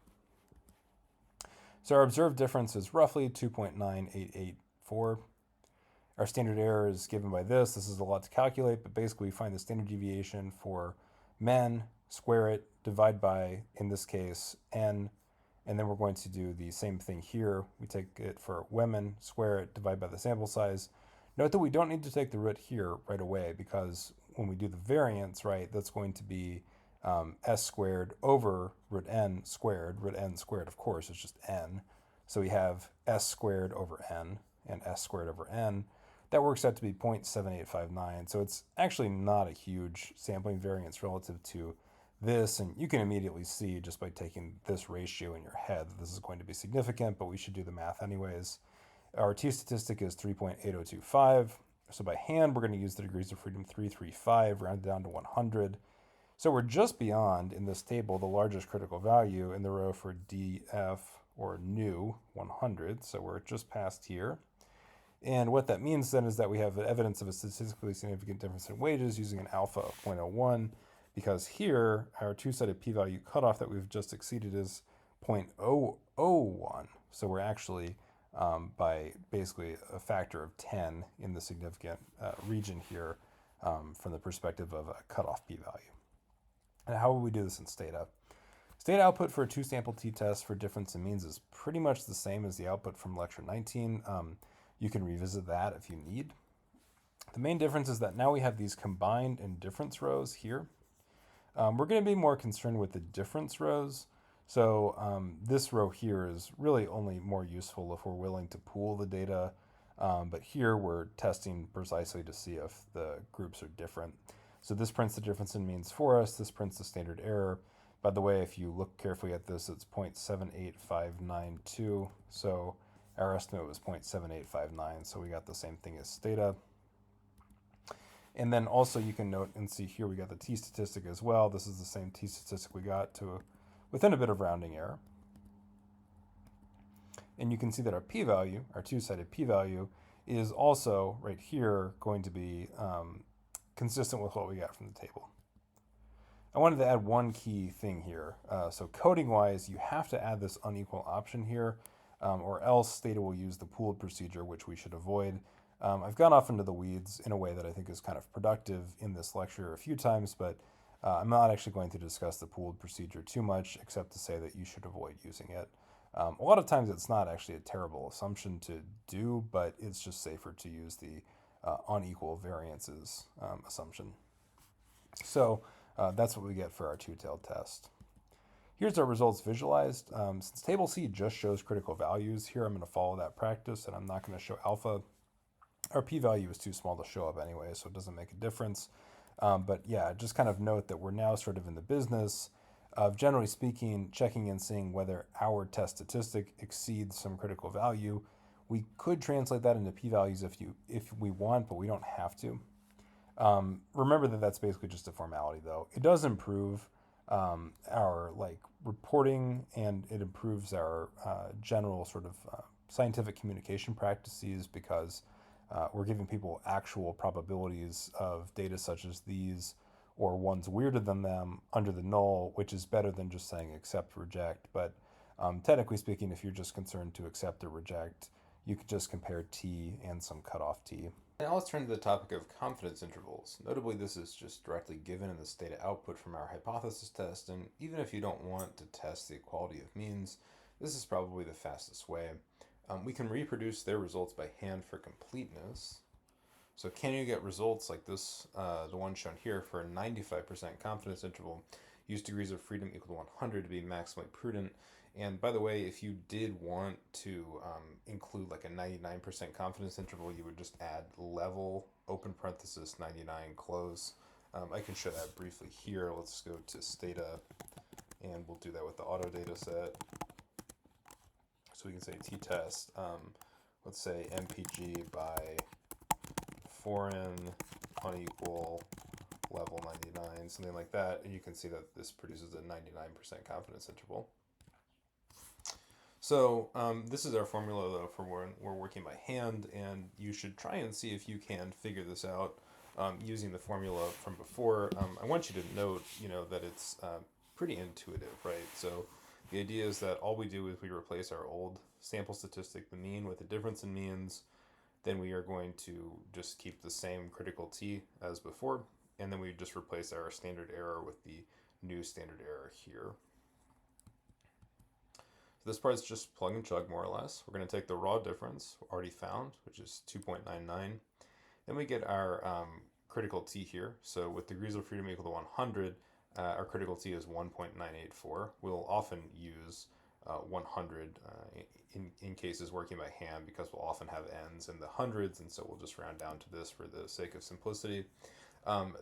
So our observed difference is roughly 2.9884. Our standard error is given by this. This is a lot to calculate, but basically we find the standard deviation for men, square it, divide by, in this case, n, and then we're going to do the same thing here. We take it for women, square it, divide by the sample size. Note that we don't need to take the root here right away because when we do the variance, right, that's going to be s squared over root n squared. Root n squared, of course, is just n. So we have s squared over n. and s squared over n. That works out to be 0.7859. So it's actually not a huge sampling variance relative to this. And you can immediately see just by taking this ratio in your head that this is going to be significant, but we should do the math anyways. Our t-statistic is 3.8025. So by hand, we're going to use the degrees of freedom 335, rounded down to 100. So we're just beyond, in this table, the largest critical value in the row for DF, or new, 100. So we're just past here. And what that means then is that we have evidence of a statistically significant difference in wages using an alpha of 0.01, because here, our two-sided p-value cutoff that we've just exceeded is 0.001. So we're actually by basically a factor of 10 in the significant region here from the perspective of a cutoff p-value. And how will we do this in Stata? Stata output for a two-sample t-test for difference in means is pretty much the same as the output from lecture 19. You can revisit that if you need. The main difference is that now we have these combined and difference rows here. We're going to be more concerned with the difference rows. So this row here is really only more useful if we're willing to pool the data. But here we're testing precisely to see if the groups are different. So this prints the difference in means for us. This prints the standard error. By the way, if you look carefully at this, it's 0.78592. So our estimate was 0.7859. So we got the same thing as Stata. And then also you can note and see here we got the t-statistic as well. This is the same t-statistic we got to within a bit of rounding error. And you can see that our p-value, our two-sided p-value, is also right here going to be consistent with what we got from the table. I wanted to add one key thing here. So coding-wise, you have to add this unequal option here, or else Stata will use the pooled procedure, which we should avoid. I've gone off into the weeds in a way that I think is kind of productive in this lecture a few times, but I'm not actually going to discuss the pooled procedure too much, except to say that you should avoid using it. A lot of times it's not actually a terrible assumption to do, but it's just safer to use the unequal variances assumption. So that's what we get for our two-tailed test. Here's our results visualized. Since table C just shows critical values, here I'm going to follow that practice, and I'm not going to show alpha. Our p-value is too small to show up anyway, so it doesn't make a difference. But yeah, just kind of note that we're now sort of in the business of, generally speaking, checking and seeing whether our test statistic exceeds some critical value. We could translate that into p-values if we want, but we don't have to. Remember that that's basically just a formality, though. It does improve our reporting, and it improves our general sort of scientific communication practices, because we're giving people actual probabilities of data such as these, or ones weirder than them, under the null, which is better than just saying accept, reject. But technically speaking, if you're just concerned to accept or reject, you could just compare t and some cutoff t. Now let's turn to the topic of confidence intervals. Notably, this is just directly given in the Stata output from our hypothesis test, and even if you don't want to test the equality of means, this is probably the fastest way. We can reproduce their results by hand for completeness. So can you get results like this, the one shown here, for a 95% confidence interval? Use degrees of freedom equal to 100 to be maximally prudent. And by the way, if you did want to include like a 99% confidence interval, you would just add level, open parenthesis, 99, close. I can show that briefly here. Let's go to Stata, and we'll do that with the auto data set. So we can say t-test, let's say MPG by foreign unequal level 99, something like that, and you can see that this produces a 99% confidence interval. So this is our formula, though, for when we're working by hand, and you should try and see if you can figure this out using the formula from before. I want you to note, that it's pretty intuitive, right? So the idea is that all we do is we replace our old sample statistic, the mean, with the difference in means. Then we are going to just keep the same critical t as before, and then we just replace our standard error with the new standard error here. So this part is just plug and chug, more or less. We're going to take the raw difference already found, which is 2.99. Then we get our critical t here. So with degrees of freedom equal to 100, our critical t is 1.984. We'll often use 100 in cases working by hand, because we'll often have n's in the hundreds, and so we'll just round down to this for the sake of simplicity.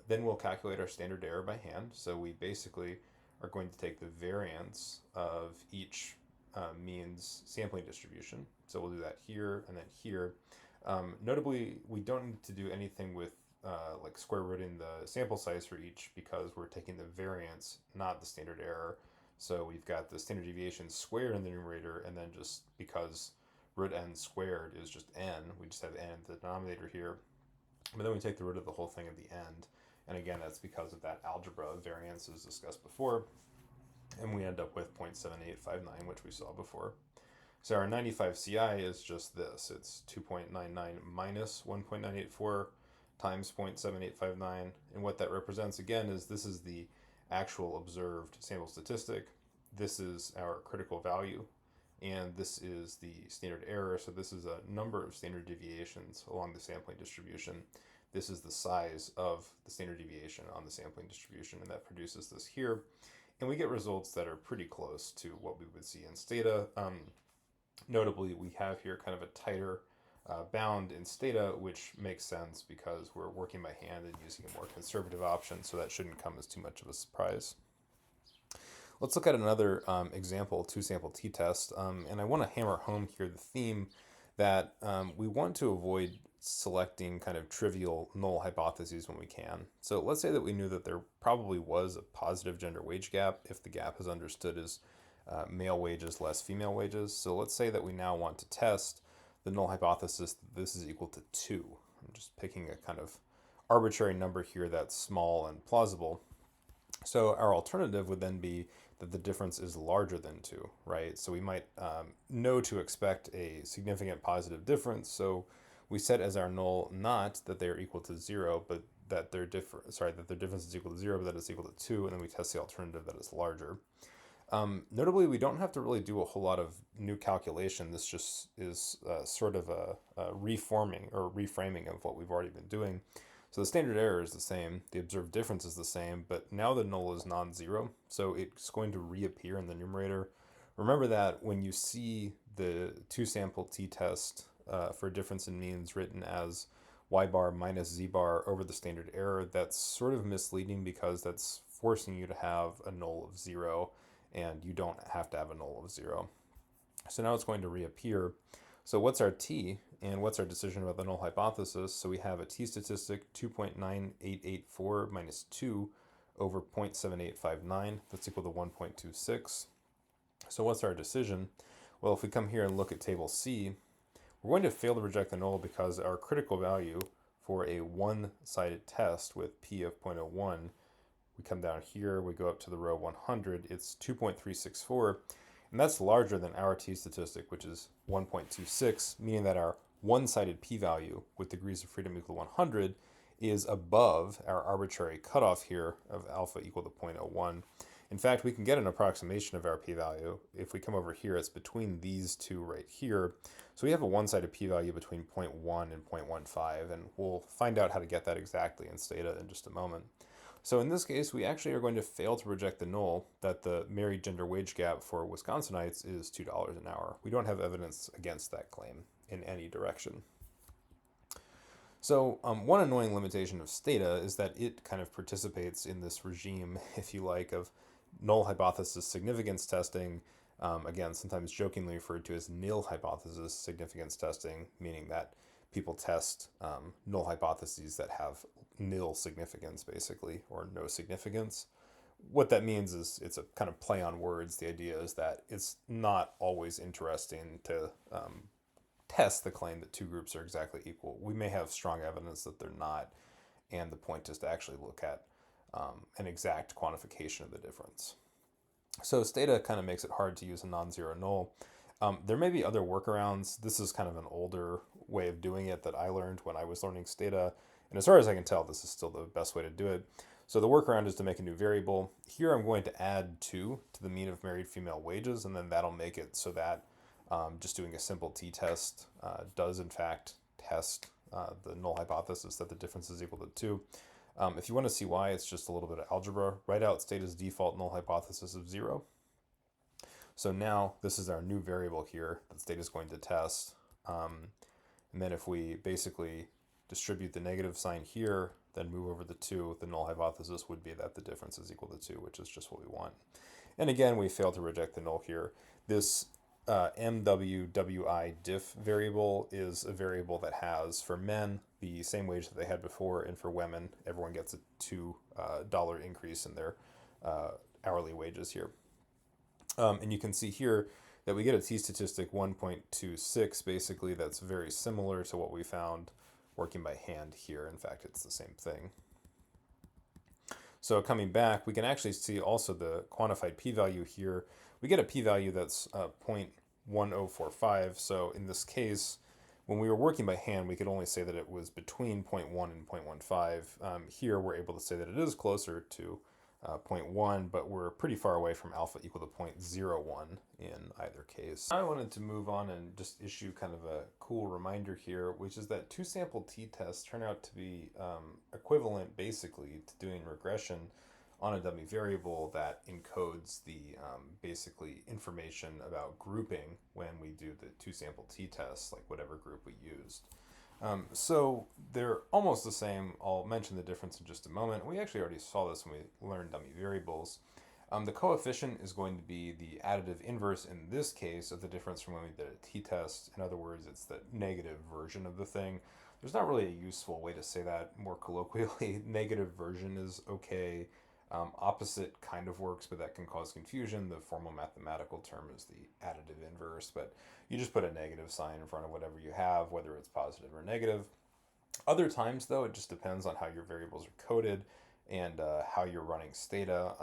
Then we'll calculate our standard error by hand. So we basically are going to take the variance of each means sampling distribution. So we'll do that here and then here. Notably, we don't need to do anything with like square rooting the sample size for each, because we're taking the variance, not the standard error. So we've got the standard deviation squared in the numerator, and then just because root n squared is just n, we just have n in the denominator here. But then we take the root of the whole thing at the end. And again, that's because of that algebra of variances discussed before. And we end up with 0.7859, which we saw before. So our 95 CI is just this. It's 2.99 minus 1.984 times 0.7859. And what that represents, again, is this is the actual observed sample statistic. This is our critical value. And this is the standard error. So this is a number of standard deviations along the sampling distribution. This is the size of the standard deviation on the sampling distribution, and that produces this here. And we get results that are pretty close to what we would see in Stata. Notably, we have here kind of a tighter bound in Stata, which makes sense because we're working by hand and using a more conservative option, so that shouldn't come as too much of a surprise. Let's look at another example, two-sample t-test, and I want to hammer home here the theme that we want to avoid selecting kind of trivial null hypotheses when we can. So let's say that we knew that there probably was a positive gender wage gap if the gap is understood as male wages less female wages. So let's say that we now want to test the null hypothesis that this is equal to 2. I'm just picking a kind of arbitrary number here that's small and plausible. So our alternative would then be that the difference is larger than 2, right? So we might know to expect a significant positive difference. So we set as our null not that they are equal to 0, but that their difference is equal to 0, but that it's equal to 2, and then we test the alternative that is larger. Notably, we don't have to really do a whole lot of new calculation. This just is sort of a reforming or reframing of what we've already been doing. So the standard error is the same, the observed difference is the same, but now the null is non-zero, so it's going to reappear in the numerator. Remember that when you see the two-sample t-test for a difference in means written as y bar minus z bar over the standard error, that's sort of misleading because that's forcing you to have a null of 0, and you don't have to have a null of 0. So now it's going to reappear. So what's our t, and what's our decision about the null hypothesis? So we have a t statistic 2.9884 minus 2 over 0.7859. That's equal to 1.26. So what's our decision? Well, if we come here and look at table C, we're going to fail to reject the null because our critical value for a one-sided test with p of 0.01, we come down here, we go up to the row 100, it's 2.364, and that's larger than our t statistic, which is 1.26, meaning that our one-sided p-value with degrees of freedom equal to 100 is above our arbitrary cutoff here of alpha equal to 0.01. In fact, we can get an approximation of our p-value. If we come over here, it's between these two right here. So we have a one-sided p-value between 0.1 and 0.15, and we'll find out how to get that exactly in Stata in just a moment. So in this case, we actually are going to fail to reject the null that the married gender wage gap for Wisconsinites is $2 an hour. We don't have evidence against that claim in any direction. So one annoying limitation of Stata is that it kind of participates in this regime, if you like, of null hypothesis significance testing, again, sometimes jokingly referred to as nil hypothesis significance testing, meaning that people test null hypotheses that have nil significance, basically, or no significance. What that means is it's a kind of play on words. The idea is that it's not always interesting to test the claim that two groups are exactly equal. We may have strong evidence that they're not, and the point is to actually look at an exact quantification of the difference. So Stata kind of makes it hard to use a non-zero null. There may be other workarounds. This is kind of an older way of doing it that I learned when I was learning Stata, and as far as I can tell, this is still the best way to do it. So the workaround is to make a new variable. Here I'm going to add 2 to the mean of married female wages, and then that'll make it so that just doing a simple t-test does in fact test the null hypothesis that the difference is equal to 2. If you want to see why, it's just a little bit of algebra. Write out Stata's default null hypothesis of 0. So now this is our new variable here that theta is going to test. And then if we basically distribute the negative sign here, then move over the 2, the null hypothesis would be that the difference is equal to 2, which is just what we want. And again, we fail to reject the null here. This MWWI diff variable is a variable that has, for men, the same wage that they had before, and for women, everyone gets a $2 increase in their hourly wages here. And you can see here that we get a t-statistic 1.26, basically, that's very similar to what we found working by hand here. In fact, it's the same thing. So coming back, we can actually see also the quantified p-value here. We get a p-value that's 0.1045. So in this case, when we were working by hand, we could only say that it was between 0.1 and 0.15. Here, we're able to say that it is closer to 0.1, but we're pretty far away from alpha equal to 0.01 in either case. I wanted to move on and just issue kind of a cool reminder here, which is that two-sample t-tests turn out to be equivalent basically to doing regression on a dummy variable that encodes the basically information about grouping when we do the two-sample t-tests, like whatever group we used. So they're almost the same. I'll mention the difference in just a moment. We actually already saw this when we learned dummy variables. The coefficient is going to be the additive inverse in this case of the difference from when we did a t-test. In other words, it's the negative version of the thing. There's not really a useful way to say that more colloquially. Negative version is okay. Opposite kind of works, but that can cause confusion. The formal mathematical term is the additive inverse, but you just put a negative sign in front of whatever you have, whether it's positive or negative. Other times, though, it just depends on how your variables are coded and how you're running stata.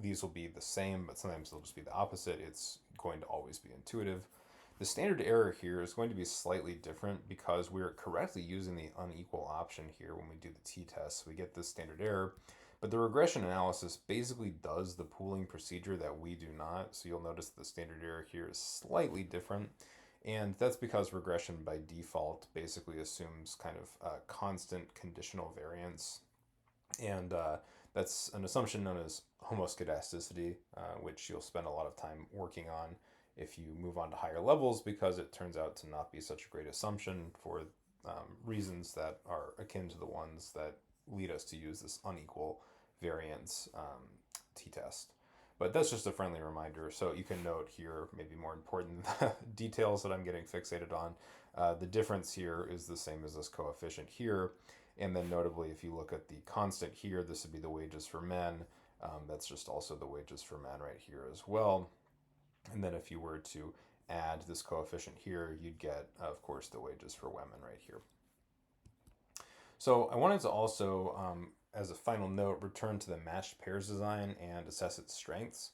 These will be the same, but sometimes they'll just be the opposite. It's going to always be intuitive. The standard error here is going to be slightly different because we're correctly using the unequal option here when we do the t-test. So we get this standard error. But the regression analysis basically does the pooling procedure that we do not. So you'll notice the standard error here is slightly different. And that's because regression by default basically assumes kind of constant conditional variance. And that's an assumption known as homoscedasticity, which you'll spend a lot of time working on if you move on to higher levels, because it turns out to not be such a great assumption for reasons that are akin to the ones that lead us to use this unequal variance t-test. But that's just a friendly reminder. So you can note here, maybe more important details that I'm getting fixated on. The difference here is the same as this coefficient here. And then notably, if you look at the constant here, this would be the wages for men. That's just also the wages for men right here as well. And then if you were to add this coefficient here, you'd get, of course, the wages for women right here. So I wanted to also, as a final note, return to the matched pairs design and assess its strengths.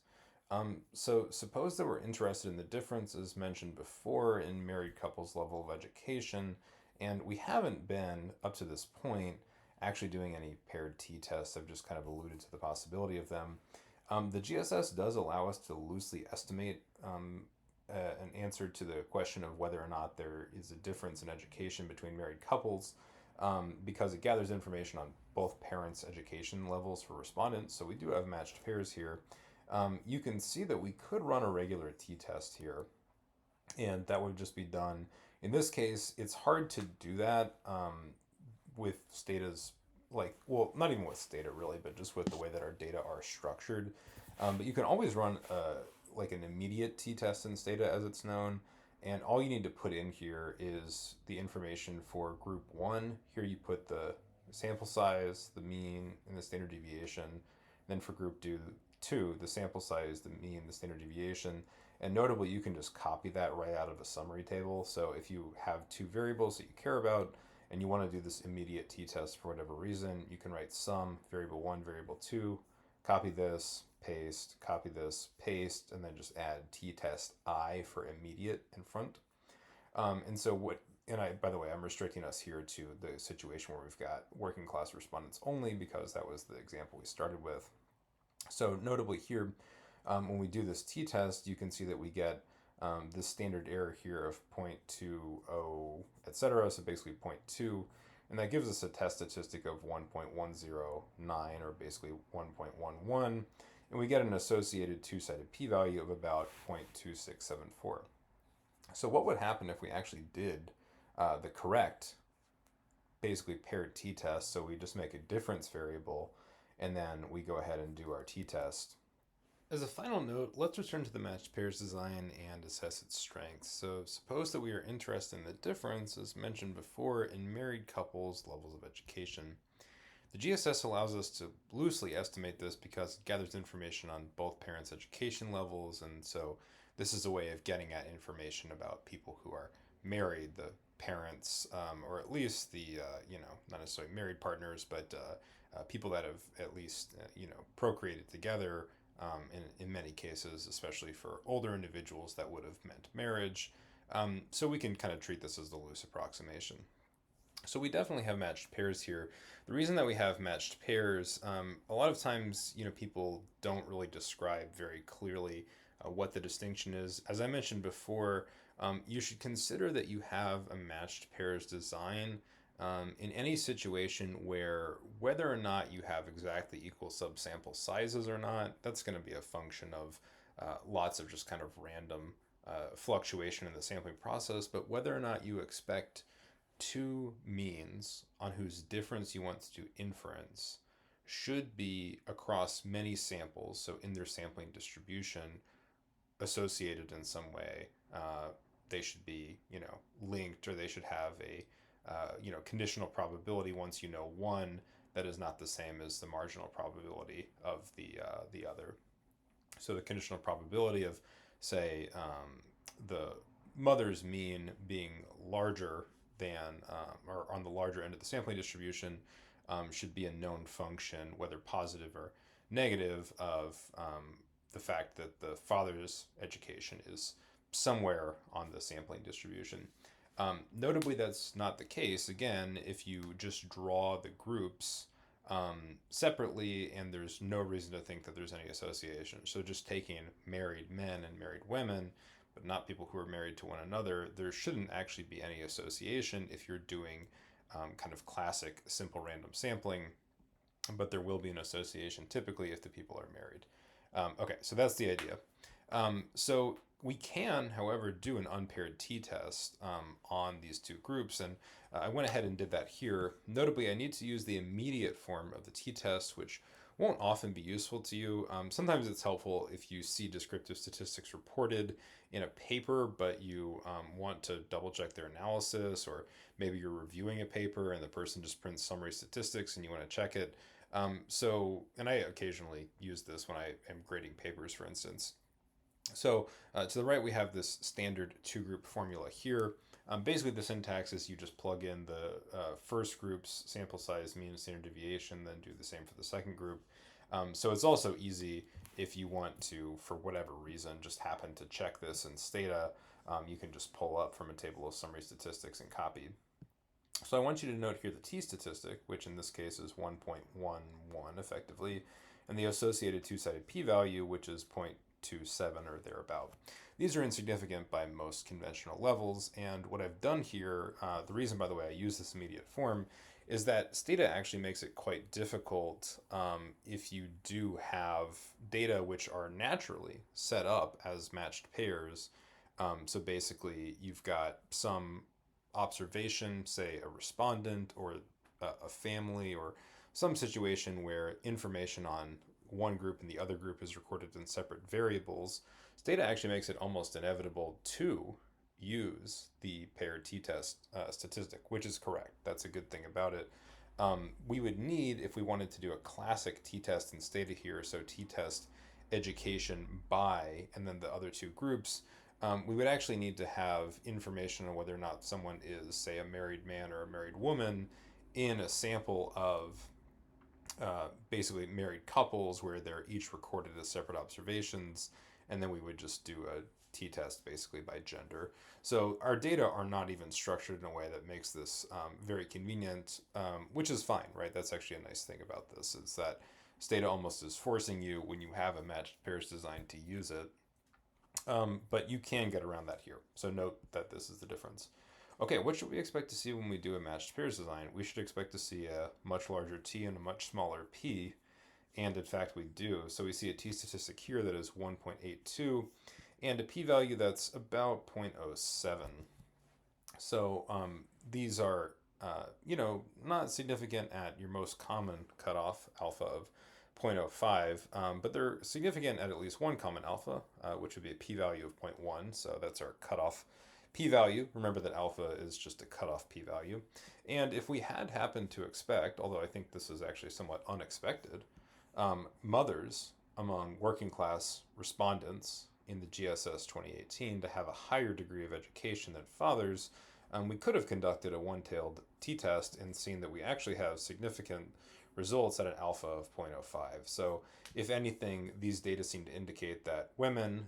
So suppose that we're interested in the difference, as mentioned before, in married couples' level of education, and we haven't been, up to this point, actually doing any paired t-tests. I've just kind of alluded to the possibility of them. The GSS does allow us to loosely estimate an answer to the question of whether or not there is a difference in education between married couples, because it gathers information on both parents' education levels for respondents. So we do have matched pairs here. You can see that we could run a regular t-test here, and that would just be done. In this case, it's hard to do that with statas, like, well, not even with stata really, but just with the way that our data are structured. But you can always run like an immediate t-test in stata, as it's known. And all you need to put in here is the information for group 1. Here you put the sample size, the mean, and the standard deviation. Then for group 2, the sample size, the mean, the standard deviation. And notably, you can just copy that right out of a summary table. So if you have two variables that you care about and you want to do this immediate t-test for whatever reason, you can write sum, variable 1, variable 2, copy this, paste, copy this, paste, and then just add t-test I for immediate in front. And so by the way, I'm restricting us here to the situation where we've got working class respondents only, because that was the example we started with. So notably here, when we do this t-test, you can see that we get this standard error here of 0.20, etc. So basically 0.2, and that gives us a test statistic of 1.109, or basically 1.11. and we get an associated two-sided p-value of about 0.2674. So what would happen if we actually did the correct, basically paired t-test? So we just make a difference variable, and then we go ahead and do our t-test. As a final note, let's return to the matched pairs design and assess its strengths. So suppose that we are interested in the difference, as mentioned before, in married couples' levels of education. The GSS allows us to loosely estimate this because it gathers information on both parents' education levels, and so this is a way of getting at information about people who are married, the parents, or at least the, not necessarily married partners, but people that have at least, procreated together. In many cases, especially for older individuals, that would have meant marriage. So we can kind of treat this as the loose approximation. So we definitely have matched pairs here. The reason that we have matched pairs, a lot of times, people don't really describe very clearly what the distinction is. As I mentioned before, you should consider that you have a matched pairs design in any situation where whether or not you have exactly equal subsample sizes or not, that's going to be a function of lots of just kind of random fluctuation in the sampling process. But whether or not you expect two means on whose difference you want to do inference should be across many samples, so in their sampling distribution, associated in some way. They should be, linked, or they should have a, conditional probability once you know one that is not the same as the marginal probability of the other. So the conditional probability of, say, the mother's mean being larger than, or on the larger end of the sampling distribution, should be a known function, whether positive or negative, of the fact that the father's education is somewhere on the sampling distribution. Notably, that's not the case, again, if you just draw the groups separately and there's no reason to think that there's any association. So just taking married men and married women, but not people who are married to one another, there shouldn't actually be any association if you're doing kind of classic simple random sampling, but there will be an association typically if the people are married. Okay, so that's the idea. So we can, however, do an unpaired t-test on these two groups, and I went ahead and did that here. Notably, I need to use the immediate form of the t-test, which won't often be useful to you. Sometimes it's helpful if you see descriptive statistics reported in a paper, but you want to double check their analysis, or maybe you're reviewing a paper and the person just prints summary statistics and you want to check it. And I occasionally use this when I am grading papers, for instance. So to the right, we have this standard two-group formula here. Basically, the syntax is you just plug in the first group's sample size, mean, and standard deviation, then do the same for the second group. So it's also easy if you want to, for whatever reason, just happen to check this in Stata. You can just pull up from a table of summary statistics and copy. So I want you to note here the t-statistic, which in this case is 1.11 effectively, and the associated two-sided p-value, which is 0.27 or thereabout. These are insignificant by most conventional levels, and what I've done here, the reason, by the way, I use this immediate form, is that Stata actually makes it quite difficult if you do have data which are naturally set up as matched pairs. So basically, you've got some observation, say a respondent or a family, or some situation where information on one group and the other group is recorded in separate variables. Stata actually makes it almost inevitable to use the paired t-test statistic, which is correct. That's a good thing about it. We would need, if we wanted to do a classic t-test in Stata here, so t-test education by, and then the other two groups, we would actually need to have information on whether or not someone is, say, a married man or a married woman in a sample of basically married couples where they're each recorded as separate observations, and then we would just do a t-test basically by gender. So our data are not even structured in a way that makes this very convenient, which is fine, right? That's actually a nice thing about this, is that Stata almost is forcing you, when you have a matched pairs design, to use it. But you can get around that here. So note that this is the difference. Okay, what should we expect to see when we do a matched pairs design? We should expect to see a much larger t and a much smaller p. And in fact, we do. So we see a t-statistic here that is 1.82 and a p-value that's about 0.07. So these are, not significant at your most common cutoff alpha of 0.05, but they're significant at least one common alpha, which would be a p-value of 0.1. So that's our cutoff p-value. Remember that alpha is just a cutoff p-value. And if we had happened to expect, although I think this is actually somewhat unexpected, mothers among working class respondents in the GSS 2018 to have a higher degree of education than fathers, we could have conducted a one-tailed t-test and seen that we actually have significant results at an alpha of 0.05. So if anything, these data seem to indicate that women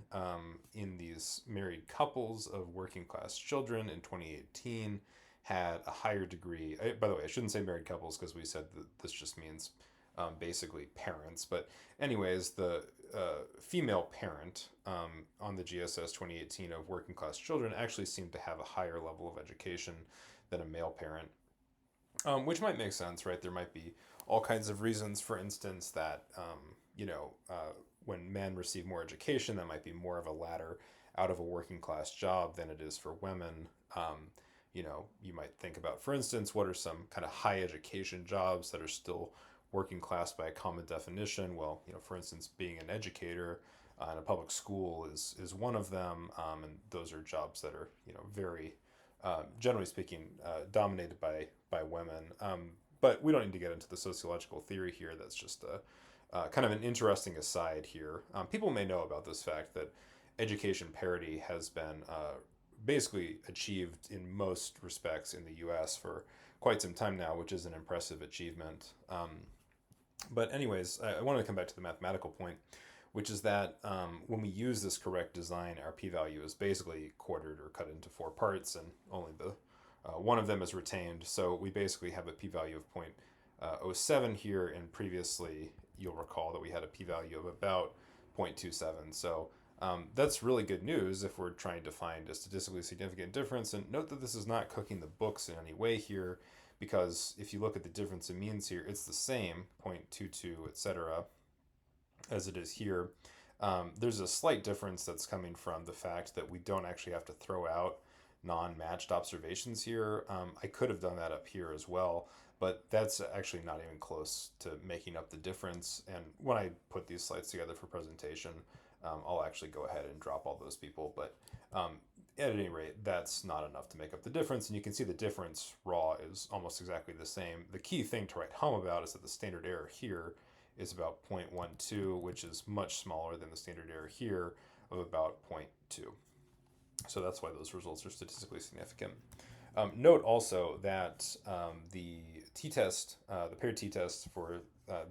in these married couples of working class children in 2018 had a higher degree. By the way, I shouldn't say married couples because we said that this just means basically parents. But anyways, the female parent on the GSS 2018 of working class children actually seemed to have a higher level of education than a male parent, which might make sense, right? There might be all kinds of reasons, for instance, that, when men receive more education, that might be more of a ladder out of a working class job than it is for women. You might think about, for instance, what are some kind of high education jobs that are still working class by a common definition? Well, for instance, being an educator in a public school is one of them, and those are jobs that are very generally speaking dominated by women. But we don't need to get into the sociological theory here. That's just a kind of an interesting aside here. People may know about this fact that education parity has been basically achieved in most respects in the U.S. for quite some time now, which is an impressive achievement. But anyways, I want to come back to the mathematical point, which is that when we use this correct design, our p-value is basically quartered or cut into 4 parts, and only the one of them is retained. So we basically have a p-value of 0.07 here, and previously you'll recall that we had a p-value of about 0.27. So that's really good news if we're trying to find a statistically significant difference. And note that this is not cooking the books in any way here, because if you look at the difference in means here, it's the same 0.22, etc., as it is here. There's a slight difference that's coming from the fact that we don't actually have to throw out non-matched observations here. I could have done that up here as well, but that's actually not even close to making up the difference. And when I put these slides together for presentation, I'll actually go ahead and drop all those people. But at any rate, that's not enough to make up the difference. And you can see the difference raw is almost exactly the same. The key thing to write home about is that the standard error here is about 0.12, which is much smaller than the standard error here of about 0.2. So that's why those results are statistically significant. Note also that the t-test, the paired t-test for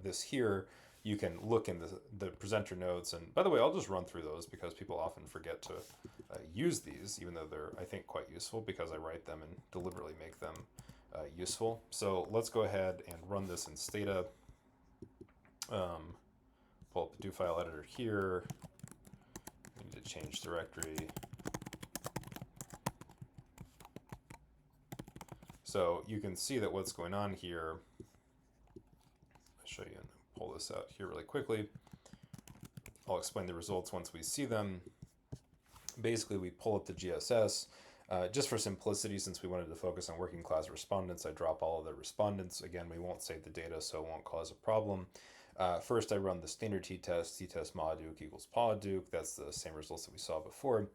this here, you can look in the presenter notes. And by the way, I'll just run through those because people often forget to use these, even though they're, I think, quite useful because I write them and deliberately make them useful. So let's go ahead and run this in Stata. Pull up the do file editor here. We need to change directory. So you can see that what's going on here, I'll show you and pull this out here really quickly. I'll explain the results once we see them. Basically, we pull up the GSS. Just for simplicity, since we wanted to focus on working class respondents, I drop all of the respondents. Again, we won't save the data, so it won't cause a problem. First, I run the standard t-test, t-test Mahaduke equals Pahaduke. That's the same results that we saw before.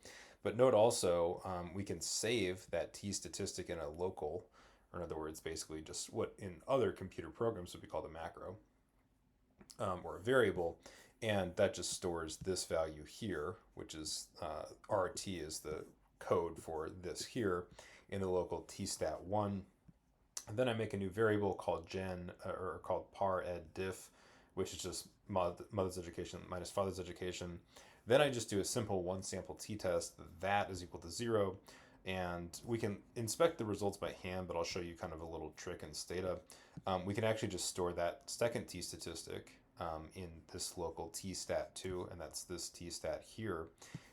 But note also, we can save that t-statistic in a local, or in other words, basically just what in other computer programs would be called a macro, or a variable. And that just stores this value here, which is RT is the code for this here in the local tstat1. And then I make a new variable called or called par ed diff, which is just mother's education minus father's education. Then I just do a simple one sample t-test. That is equal to 0. And we can inspect the results by hand, but I'll show you kind of a little trick in Stata. We can actually just store that second t-statistic in this local tstat2, and that's this tstat here.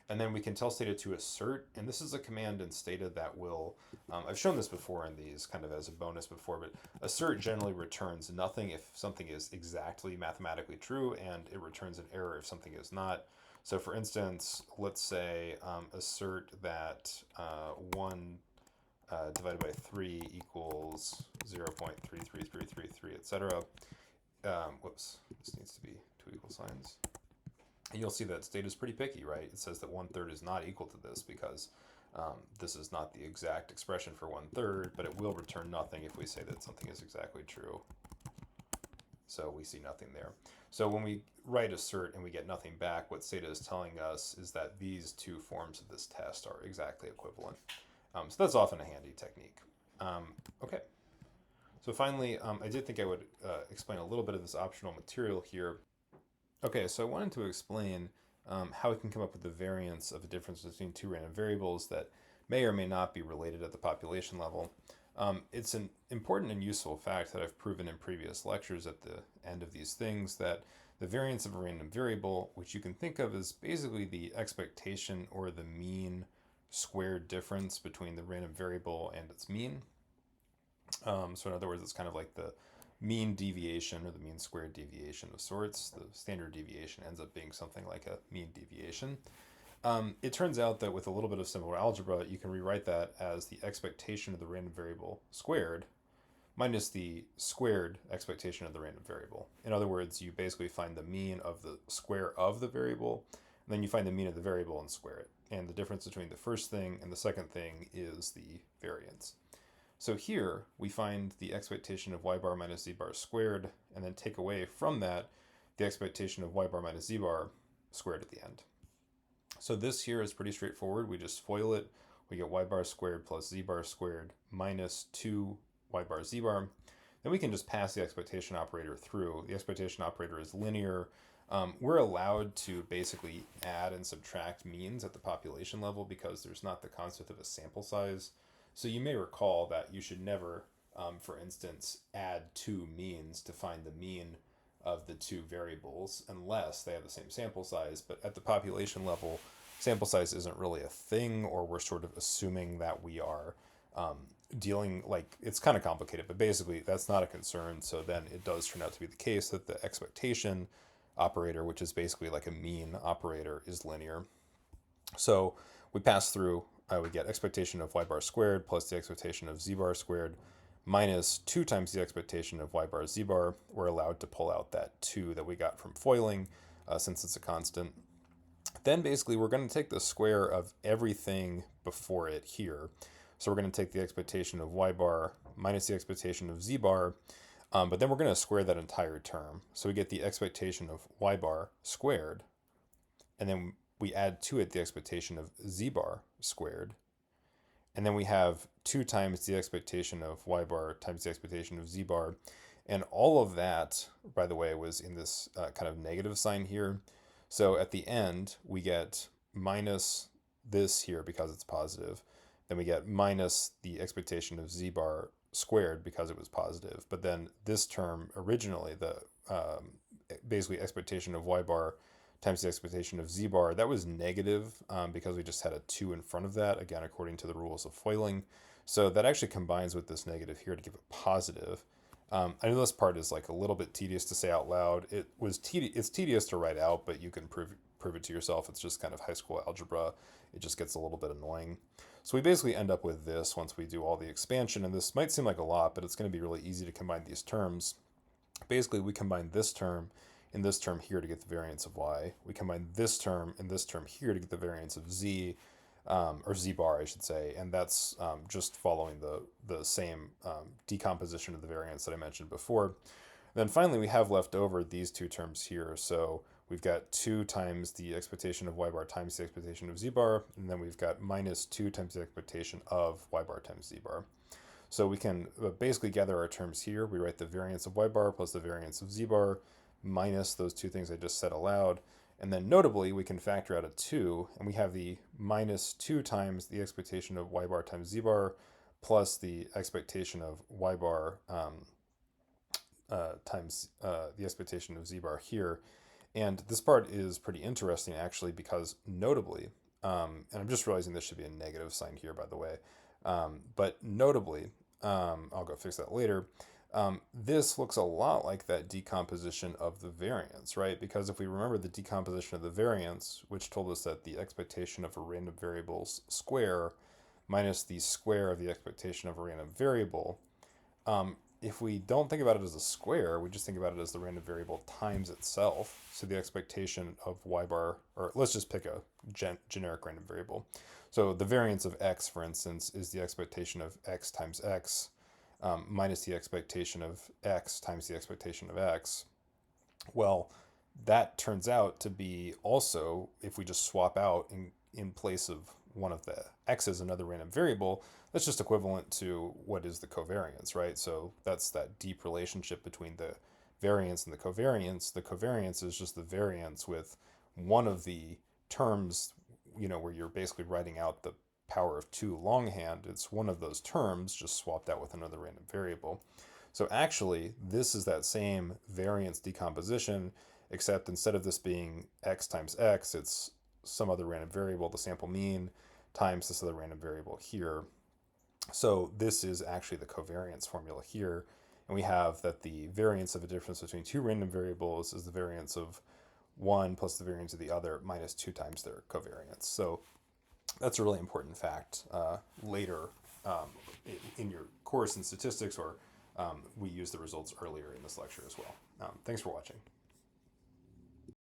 And then we can tell Stata to assert, and this is a command in Stata that will, I've shown this before in these kind of as a bonus before, but assert generally returns nothing if something is exactly mathematically true, and it returns an error if something is not. So for instance, let's say assert that 1 divided by 3 equals 0.33333, etc. Whoops, this needs to be two equal signs. And you'll see that Stata is pretty picky, right? It says that 1/3 is not equal to this because this is not the exact expression for 1/3, but it will return nothing if we say that something is exactly true. So we see nothing there. So when we write assert and we get nothing back, what Stata is telling us is that these two forms of this test are exactly equivalent. So that's often a handy technique. Okay. So finally, I did think I would explain a little bit of this optional material here. Okay, so I wanted to explain how we can come up with the variance of a difference between two random variables that may or may not be related at the population level. It's an important and useful fact that I've proven in previous lectures at the end of these things that the variance of a random variable, which you can think of as basically the expectation or the mean squared difference between the random variable and its mean. So in other words, it's kind of like the mean deviation or the mean squared deviation of sorts. The standard deviation ends up being something like a mean deviation. It turns out that with a little bit of simple algebra, you can rewrite that as the expectation of the random variable squared minus the squared expectation of the random variable. In other words, you basically find the mean of the square of the variable, and then you find the mean of the variable and square it. And the difference between the first thing and the second thing is the variance. So here we find the expectation of y bar minus z bar squared, and then take away from that the expectation of y bar minus z bar squared at the end. So this here is pretty straightforward. We just FOIL it. We get y bar squared plus z bar squared minus 2 y bar z bar. Then we can just pass the expectation operator through. The expectation operator is linear. We're allowed to basically add and subtract means at the population level because there's not the concept of a sample size. So you may recall that you should never, for instance, add two means to find the mean of the two variables unless they have the same sample size. But at the population level, sample size isn't really a thing, or we're sort of assuming that we are dealing, like, it's kind of complicated, but basically that's not a concern. So then it does turn out to be the case that the expectation operator, which is basically like a mean operator, is linear. So we pass through, we get expectation of y bar squared plus the expectation of z bar squared minus 2 times the expectation of y bar z bar. We're allowed to pull out that 2 that we got from foiling since it's a constant. Then basically we're going to take the square of everything before it here. So we're going to take the expectation of y bar minus the expectation of z bar, but then we're going to square that entire term. So we get the expectation of y bar squared, and then we add to it the expectation of z bar squared, and then we have 2 times the expectation of y bar times the expectation of z bar. And all of that, by the way, was in this kind of negative sign here. So at the end, we get minus this here because it's positive. Then we get minus the expectation of z bar squared because it was positive. But then this term originally, the basically expectation of y bar times the expectation of z bar, that was negative because we just had a 2 in front of that, again, according to the rules of foiling. So that actually combines with this negative here to give a positive. I know this part is like a little bit tedious to say out loud. It's tedious to write out, but you can prove it to yourself. It's just kind of high school algebra. It just gets a little bit annoying. So we basically end up with this once we do all the expansion, and this might seem like a lot, but it's going to be really easy to combine these terms. Basically, we combine this term and this term here to get the variance of y. We combine this term and this term here to get the variance of z, or z bar, I should say, and that's just following the same decomposition of the variance that I mentioned before. Then finally, we have left over these two terms here. So we've got 2 times the expectation of y bar times the expectation of z bar, and then we've got minus 2 times the expectation of y bar times z bar. So we can basically gather our terms here. We write the variance of y bar plus the variance of z bar minus those two things I just said aloud. And then notably, we can factor out a 2, and we have the minus 2 times the expectation of y bar times z bar plus the expectation of y bar times the expectation of z bar here. And this part is pretty interesting, actually, because notably, And I'm just realizing this should be a negative sign here, by the way. But notably, I'll go fix that later. This looks a lot like that decomposition of the variance, right? Because if we remember the decomposition of the variance, which told us that the expectation of a random variable's square minus the square of the expectation of a random variable, if we don't think about it as a square, we just think about it as the random variable times itself. So the expectation of y bar, or let's just pick a generic random variable. So the variance of x, for instance, is the expectation of x times x minus the expectation of x times the expectation of x. Well, that turns out to be also, if we just swap out in place of one of the x's another random variable, that's just equivalent to what is the covariance, right? So that's that deep relationship between the variance and the covariance. The covariance is just the variance with one of the terms, where you're basically writing out the power of 2 longhand. It's one of those terms just swapped out with another random variable. So actually, this is that same variance decomposition, except instead of this being x times x, it's some other random variable, the sample mean, times this other random variable here. So this is actually the covariance formula here. And we have that the variance of a difference between two random variables is the variance of one plus the variance of the other minus 2 times their covariance. So that's a really important fact later in your course in statistics, or we use the results earlier in this lecture as well. Thanks for watching.